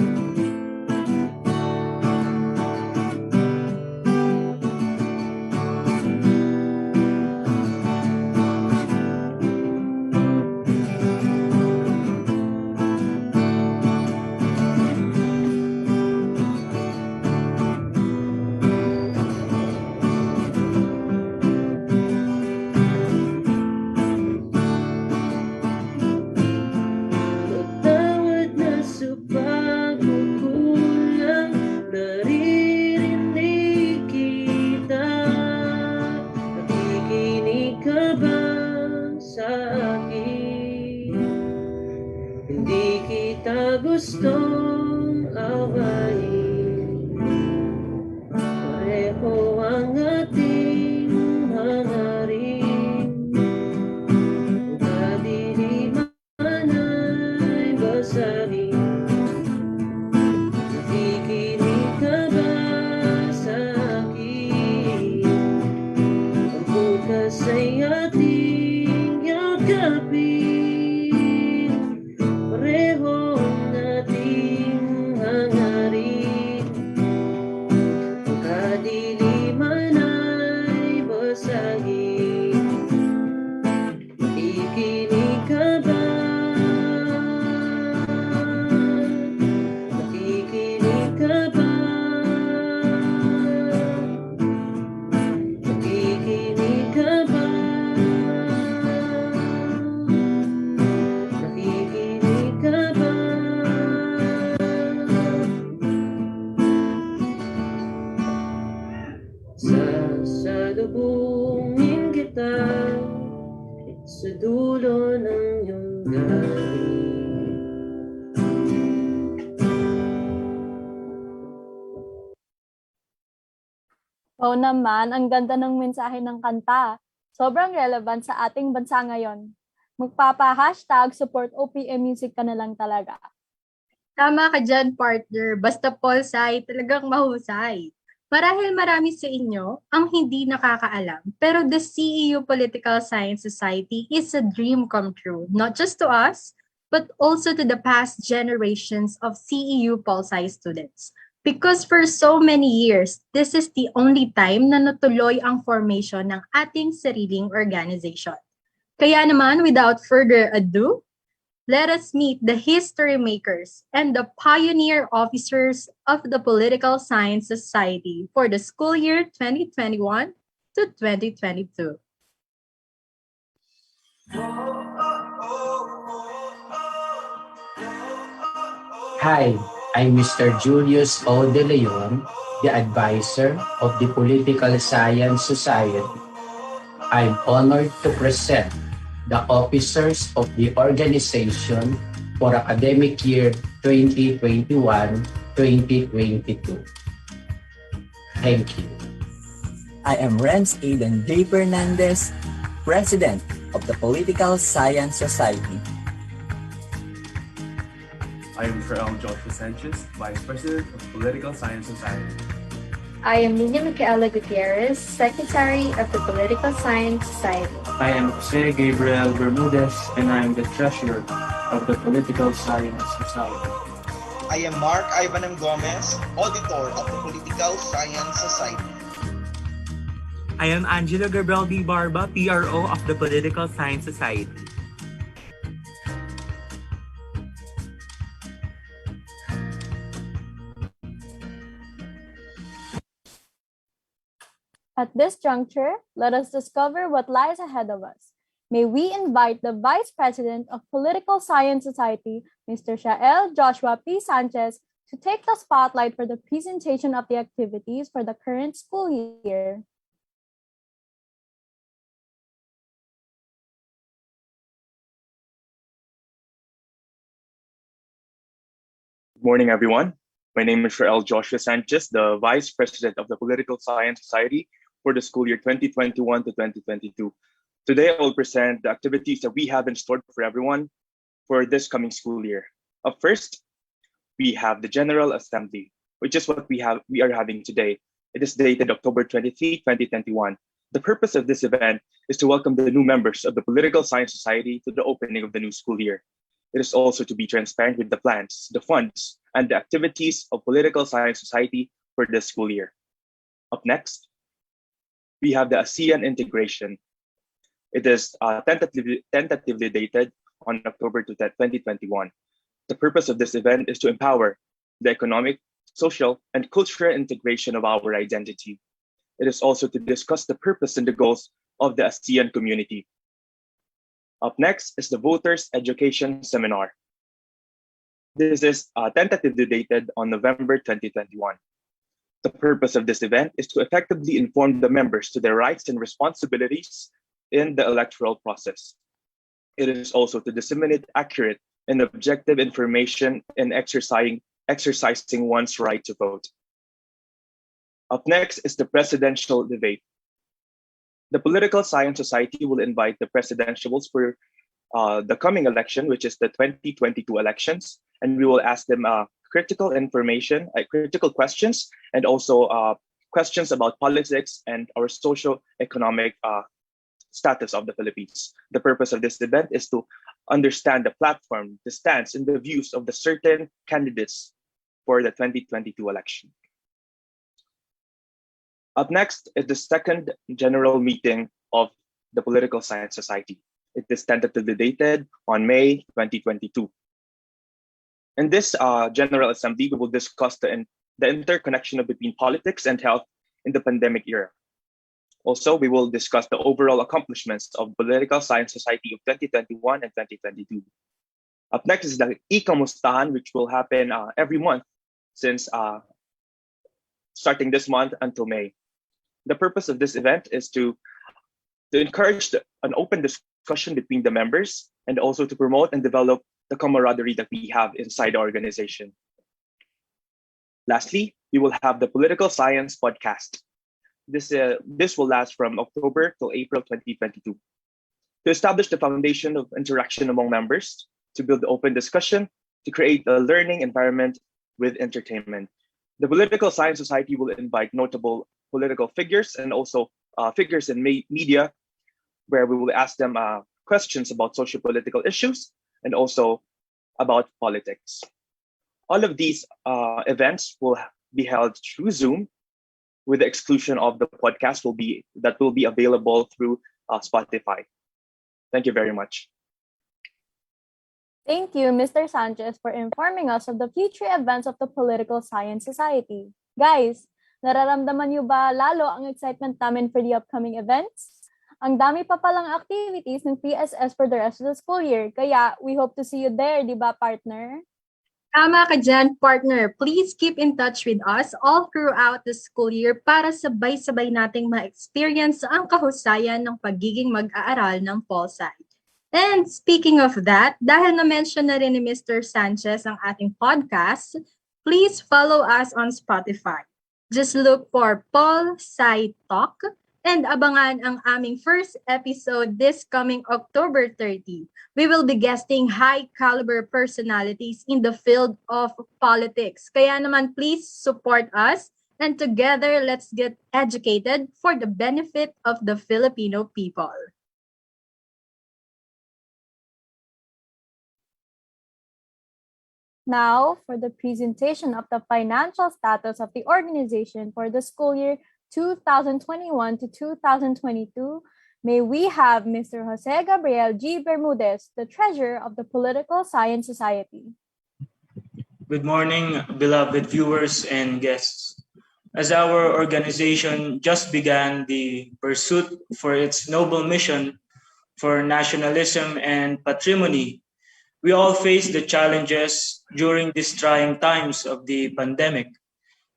Patawad na sa pagkukulang, naririnig kita. Nakikinig ka ba sa akin? Hindi kita gustong awayin. Pareho ang ating hangarin. Ang kadiliman ay basagin. Nakikinig ka ba sa akin? Ang bukas ay ating yakapin. Pareho ang ating hangarin. Ang kadiliman ay basagin. Nakikinig ka ba? Nakikinig ka ba? Nakikinig ka ba? Nakikinig ka ba? Sasalubungin kita sa dulo ng iyong galing. Oo naman, ang ganda ng mensahe ng kanta. Sobrang relevant sa ating bansa ngayon. Magpapa-hashtag support OPM music ka na lang talaga. Tama ka dyan, partner. Basta Polsay, talagang mahusay. Marahil marami sa inyo ang hindi nakakaalam, pero the CEU Political Science Society is a dream come true, not just to us, but also to the past generations of CEU Polsci students. Because for so many years, this is the only time na natuloy ang formation ng ating sariling organization. Kaya naman, without further ado, let us meet the history makers and the pioneer officers of the Political Science Society for the school year 2021 to 2022. Hi, I'm Mr. Julius O. De Leon, the advisor of the Political Science Society. I'm honored to present the officers of the organization for academic year 2021-2022. Thank you. I am Renz Aiden J. Fernandez, President of the Political Science Society. I am Joel Joshua Sanchez, Vice President of Political Science Society. I am Nina Micaela Gutierrez, Secretary of the Political Science Society. I am Jose Gabriel Bermudez, and I am the Treasurer. of the Political Science Society. I am Mark Ivan M. Gomez, Auditor of the Political Science Society. I am Angelo Gabriel B. Barba, PRO of the Political Science Society. At this juncture, let us discover what lies ahead of us. May we invite the Vice President of Political Science Society, Mr. Shael Joshua P. Sanchez, to take the spotlight for the presentation of the activities for the current school year. Good morning, everyone. My name is Shael Joshua Sanchez, the Vice President of the Political Science Society for the school year 2021 to 2022. Today, I will present the activities that we have in store for everyone for this coming school year. Up first, we have the General Assembly, which is what we are having today. It is dated October 23, 2021. The purpose of this event is to welcome the new members of the Political Science Society to the opening of the new school year. It is also to be transparent with the plans, the funds, and the activities of Political Science Society for this school year. Up next, we have the ASEAN integration. It is tentatively dated on October 2021. The purpose of this event is to empower the economic, social, and cultural integration of our identity. It is also to discuss the purpose and the goals of the ASEAN community. Up next is the Voters Education Seminar. This is tentatively dated on November 2021. The purpose of this event is to effectively inform the members to their rights and responsibilities in the electoral process. It is also to disseminate accurate and objective information in exercising one's right to vote. Up next is the presidential debate. The Political Science Society will invite the presidentials for the coming election, which is the 2022 elections, and we will ask them critical questions, and also questions about politics and our socio-economic status of the Philippines. The purpose of this event is to understand the platform, the stance, and the views of the certain candidates for the 2022 election. Up next is the second general meeting of the Political Science Society. It is tentatively dated on May 2022. In this General Assembly, we will discuss the interconnection between politics and health in the pandemic era. Also, we will discuss the overall accomplishments of Political Science Society of 2021 and 2022. Up next is the Ikamustahan, which will happen every month since starting this month until May. The purpose of this event is to encourage an open discussion between the members and also to promote and develop the camaraderie that we have inside the organization. Lastly, we will have the Political Science Podcast. This will last from October till April 2022. To establish the foundation of interaction among members, to build open discussion, to create a learning environment with entertainment. The Political Science Society will invite notable political figures and also figures in media, where we will ask them questions about socio-political issues and also about politics. All of these events will be held through Zoom, with the exclusion of the podcast that will be available through Spotify. Thank you very much. Thank you, Mr. Sanchez, for informing us of the future events of the Political Science Society. Guys, nararamdaman niyo ba lalo ang excitement namin for the upcoming events? Ang dami pa palang activities ng PSS for the rest of the school year, kaya we hope to see you there, di ba, partner? Tama ka dyan, partner. Please keep in touch with us all throughout the school year para sabay-sabay nating ma-experience ang kahusayan ng pagiging mag-aaral ng Polsci. And speaking of that, dahil na-mention na rin ni Mr. Sanchez ang ating podcast, please follow us on Spotify. Just look for Polsci Talk and abangan ang aming first episode this coming October 30. We will be guesting high-caliber personalities in the field of politics. Kaya naman, please support us, and together, let's get educated for the benefit of the Filipino people. Now, for the presentation of the financial status of the organization for the school year 2021 to 2022, may we have Mr. Jose Gabriel G. Bermudez, the Treasurer of the Political Science Society. Good morning, beloved viewers and guests. As our organization just began the pursuit for its noble mission for nationalism and patrimony, we all face the challenges during these trying times of the pandemic.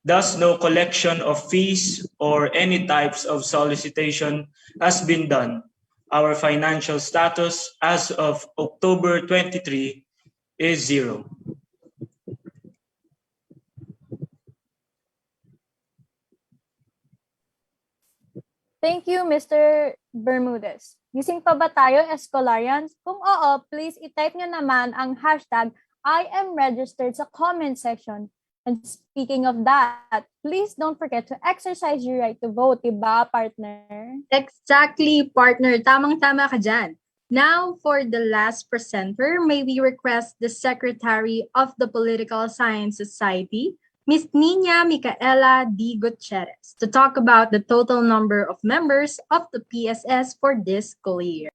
Thus, no collection of fees or any types of solicitation has been done. Our financial status as of October 23 is zero. Thank you, Mr. Bermudez. Using pa ba tayo, Escolarians? Kung oo, please itype nyo naman ang hashtag I am registered sa comment section. And speaking of that, please don't forget to exercise your right to vote, diba, partner? Exactly, partner. Tamang-tama ka dyan. Now, for the last presenter, may we request the Secretary of the Political Science Society, Ms. Nina Micaela D. Gutierrez, to talk about the total number of members of the PSS for this school year.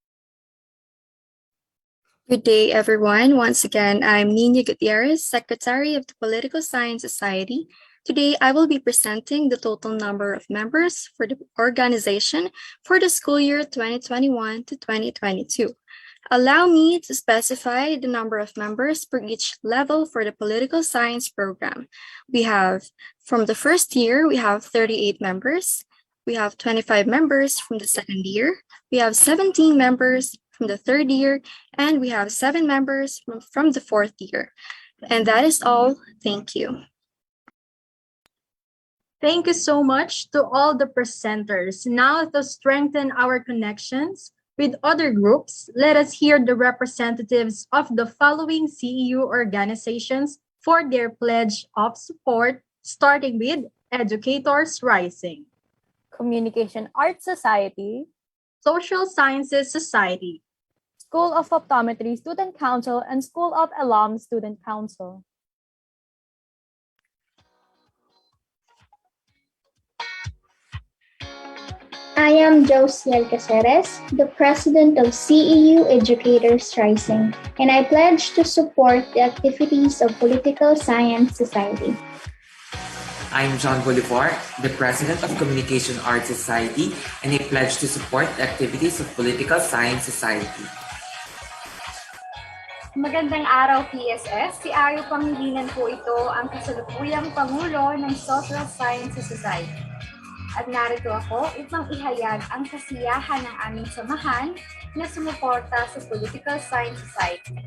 Good day, everyone. Once again, I'm Nina Gutierrez, Secretary of the Political Science Society. Today, I will be presenting the total number of members for the organization for the school year 2021 to 2022. Allow me to specify the number of members per each level for the political science program. We have, from the first year, we have 38 members. We have 25 members from the second year. We have 17 members from the third year, and we have 7 members from the fourth year. And that is all. Thank you. Thank you so much to all the presenters. Now, to strengthen our connections with other groups, let us hear the representatives of the following CEU organizations for their pledge of support, starting with Educators Rising, Communication Arts Society, Social Sciences Society, School of Optometry Student Council, and School of Alum Student Council. I am Josiel Caceres, the President of CEU Educators Rising, and I pledge to support the activities of Political Science Society. I'm John Bolivar, the President of Communication Arts Society, and I pledge to support the activities of Political Science Society. Magandang araw, PSS. Si Ayo Pangilinan po ito, ang kasalukuyang Pangulo ng Social Sciences Society. At narito ako upang ihayag ang kasiyahan ng aming samahan na sumuporta sa Political Science Society.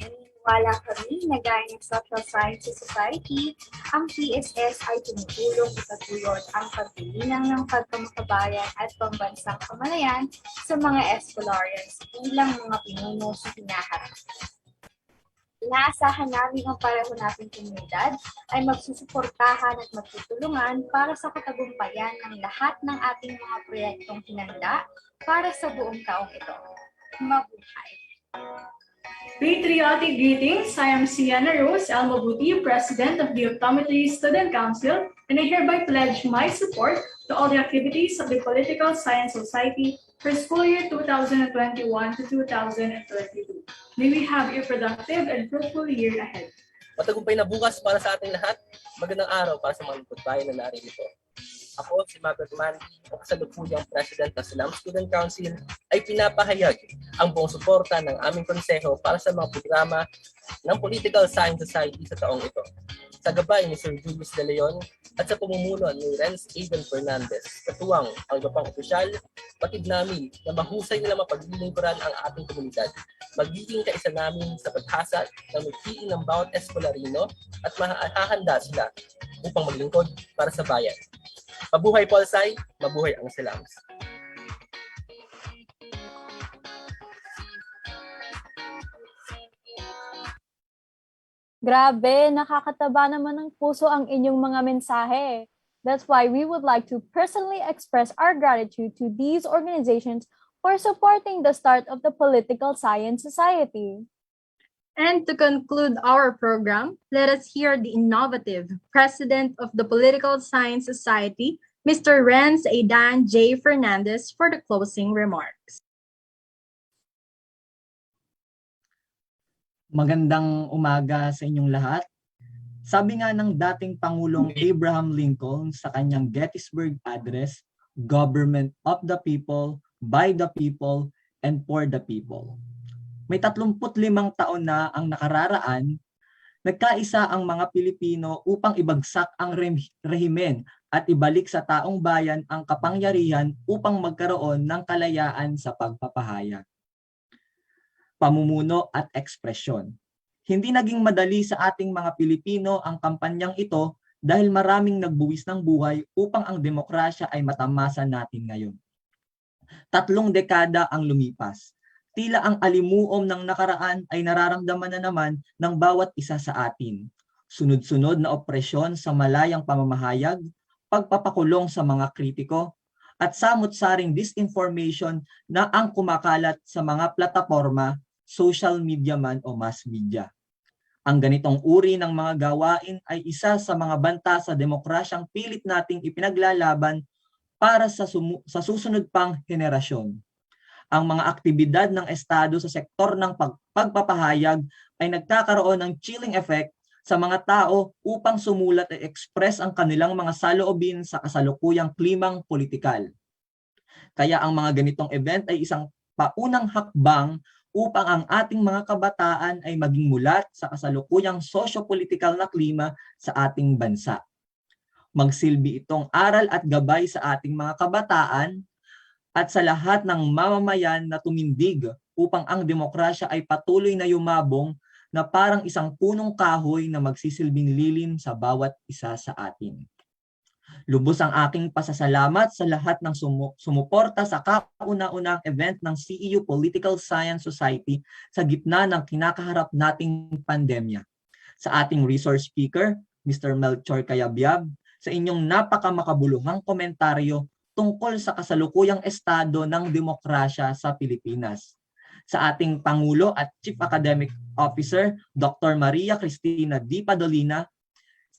Naniniwala kami na gaya ng Social Sciences Society, ang PSS ay tumutulong ipatuyot ang pagbilinang ng pagkamakabayan at pambansang kamalayan sa mga Escolarians bilang mga pinuno sa hinaharap. Inaasahan namin ang pareho nating komunidad ay magsusuportahan at magtutulungan para sa katagumpayan ng lahat ng ating mga proyektong hinanda para sa buong taong ito. Mabuhay! Patriotic greetings. I am Sienna Rose Almabuti, President of the Optometry Student Council, and I hereby pledge my support to all the activities of the Political Science Society for school year 2021 to 2022. May we have a productive and fruitful year ahead. Matagumpay na bukas para sa ating lahat. Magandang araw para sa mga lingkod na naririto. Ako, si Margaret Mandy, ang kasalukuyang President ng Alum Student Council, ay pinapahayag ang buong suporta ng aming konseho para sa mga programa ng Political Science Society sa taong ito. Sa gabay ni Sir Julius De Leon at sa pamumuno ni Renz Aiden Fernandez, katuwang ang iba pang opisyal, patid namin na mahusay nila mapaglilingkuran ang ating komunidad. Magiging kaisa namin sa paghasa ng magpiin ng bawat Escolarino at mahahanda sila upang maglingkod para sa bayan. Mabuhay Polsay, mabuhay ang Salams. Grabe, nakakataba naman ng puso ang inyong mga mensahe. That's why we would like to personally express our gratitude to these organizations for supporting the start of the Political Science Society. And to conclude our program, let us hear the innovative President of the Political Science Society, Mr. Renz Aidan J. Fernandez, for the closing remarks. Magandang umaga sa inyong lahat. Sabi nga ng dating Pangulong Abraham Lincoln sa kanyang Gettysburg Address, government of the people, by the people, and for the people. May 35 taon na ang nakararaan, nagkaisa ang mga Pilipino upang ibagsak ang rehimen at ibalik sa taong bayan ang kapangyarihan upang magkaroon ng kalayaan sa pagpapahayag, pamumuno at ekspresyon. Hindi naging madali sa ating mga Pilipino ang kampanyang ito dahil maraming nagbuwis ng buhay upang ang demokrasya ay matamasa natin ngayon. 3 dekada ang lumipas. Tila ang alimuom ng nakaraan ay nararamdaman na naman ng bawat isa sa atin. Sunod-sunod na opresyon sa malayang pamamahayag, pagpapakulong sa mga kritiko, at samot-saring disinformation na ang kumakalat sa mga plataporma, social media man o mass media. Ang ganitong uri ng mga gawain ay isa sa mga banta sa demokrasyang pilit nating ipinaglalaban para sa susunod pang henerasyon. Ang mga aktibidad ng Estado sa sektor ng pagpapahayag ay nagkakaroon ng chilling effect sa mga tao upang sumulat at express ang kanilang mga saloobin sa kasalukuyang klimang politikal. Kaya ang mga ganitong event ay isang paunang hakbang upang ang ating mga kabataan ay maging mulat sa kasalukuyang socio-political na klima sa ating bansa. Magsilbi itong aral at gabay sa ating mga kabataan at sa lahat ng mamamayan na tumindig upang ang demokrasya ay patuloy na yumabong na parang isang punong kahoy na magsisilbing lilim sa bawat isa sa atin. Lubos ang aking pasasalamat sa lahat ng sumuporta sa kauna-unang event ng CEU Political Science Society sa gitna ng kinakaharap nating pandemya. Sa ating resource speaker, Mr. Melchor Cayabyab, sa inyong napakamakabuluhang komentaryo tungkol sa kasalukuyang estado ng demokrasya sa Pilipinas. Sa ating Pangulo at Chief Academic Officer, Dr. Maria Cristina D. Padolina,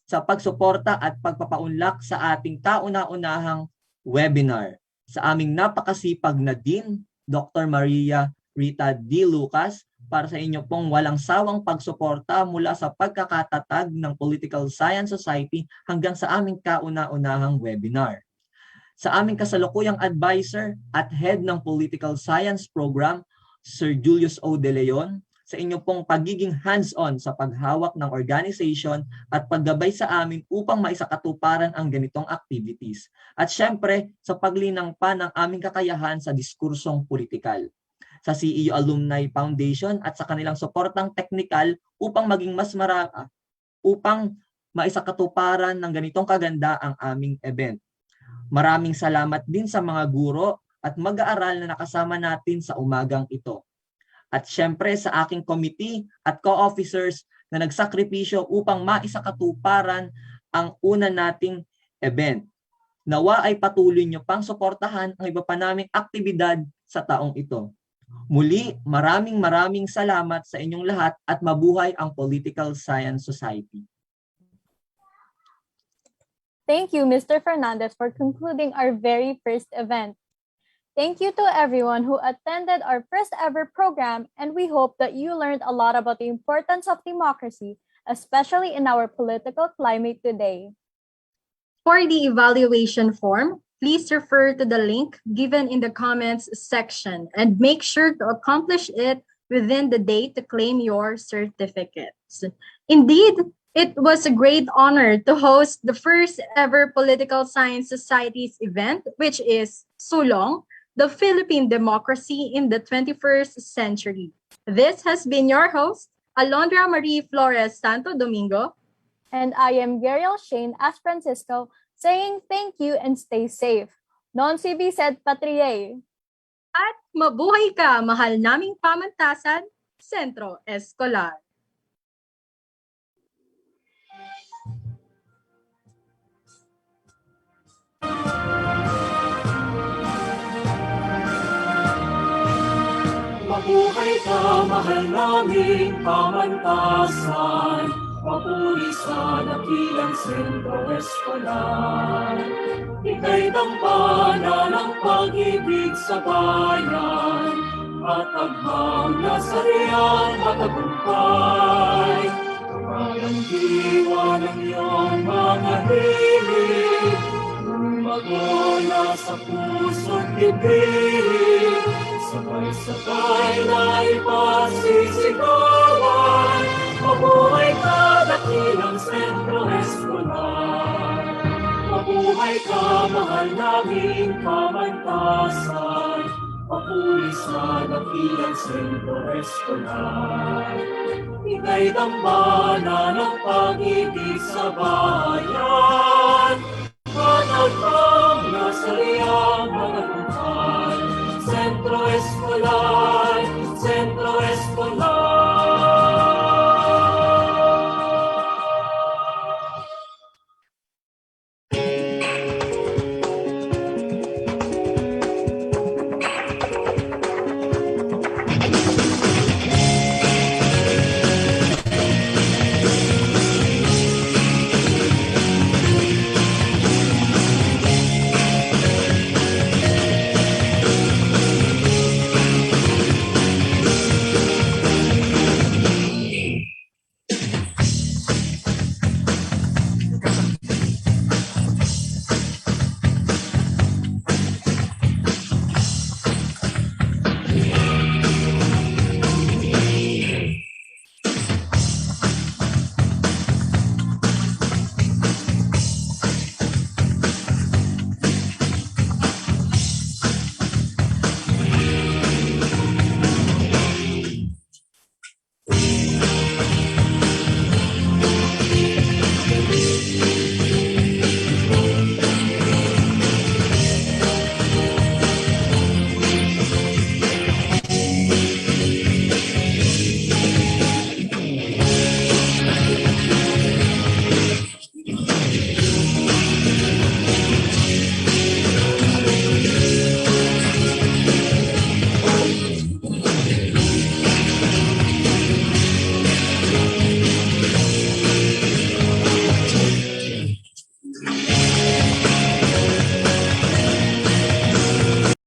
sa pagsuporta at pagpapaunlak sa ating kauna-unahang webinar. Sa aming napakasipag na Dean, Dr. Maria Rita D. Lucas, para sa inyo pong walang sawang pagsuporta mula sa pagkakatatag ng Political Science Society hanggang sa aming kauna-unahang webinar. Sa aming kasalukuyang advisor at head ng Political Science Program, Sir Julius O. De Leon, sa inyong pong pagiging hands-on sa paghawak ng organization at paggabay sa amin upang maisakatuparan ang ganitong activities. At syempre, sa paglinang pa ng aming kakayahan sa diskursong politikal. Sa CEU Alumni Foundation at sa kanilang suportang teknikal upang maging mas upang maisakatuparan ng ganitong kaganda ang aming event. Maraming salamat din sa mga guro at mag-aaral na nakasama natin sa umagang ito. At syempre sa aking committee at co-officers na nagsakripisyo upang maisakatuparan ang una nating event. Nawa ay patuloy nyo pang suportahan ang iba pa naming aktibidad sa taong ito. Muli, maraming salamat sa inyong lahat at mabuhay ang Political Science Society. Thank you, Mr. Fernandez, for concluding our very first event. Thank you to everyone who attended our first ever program, and we hope that you learned a lot about the importance of democracy, especially in our political climate today. For the evaluation form, please refer to the link given in the comments section and make sure to accomplish it within the day to claim your certificates. Indeed, it was a great honor to host the first ever Political Science Society's event, which is Sulong, the Philippine Democracy in the 21st Century. This has been your host, Alondra Marie Flores Santo Domingo. And I am Gariel Shane as Francisco, saying thank you and stay safe. Non si Vicet Patriae. At mabuhay ka, mahal naming pamantasan, Centro Escolar. Mabuhay ka, mahal naming pamantasan, papuri sa dakilang Centro Escolar. Ika'y dambana ng pag-ibig sa bayan, at agham na sa riyang matagumpay. Kapag ang diwa ng iyong mga hilig, magmula sa puso't bibig, sabay-sabay na ipasisigawan. Mabuhay ka, dakilang Centro Escolar. Mabuhay ka, mahal naming pamantasan, papuri sa dakilang Centro Escolar. Ika'y dambana ng pag-ibig sa bayan,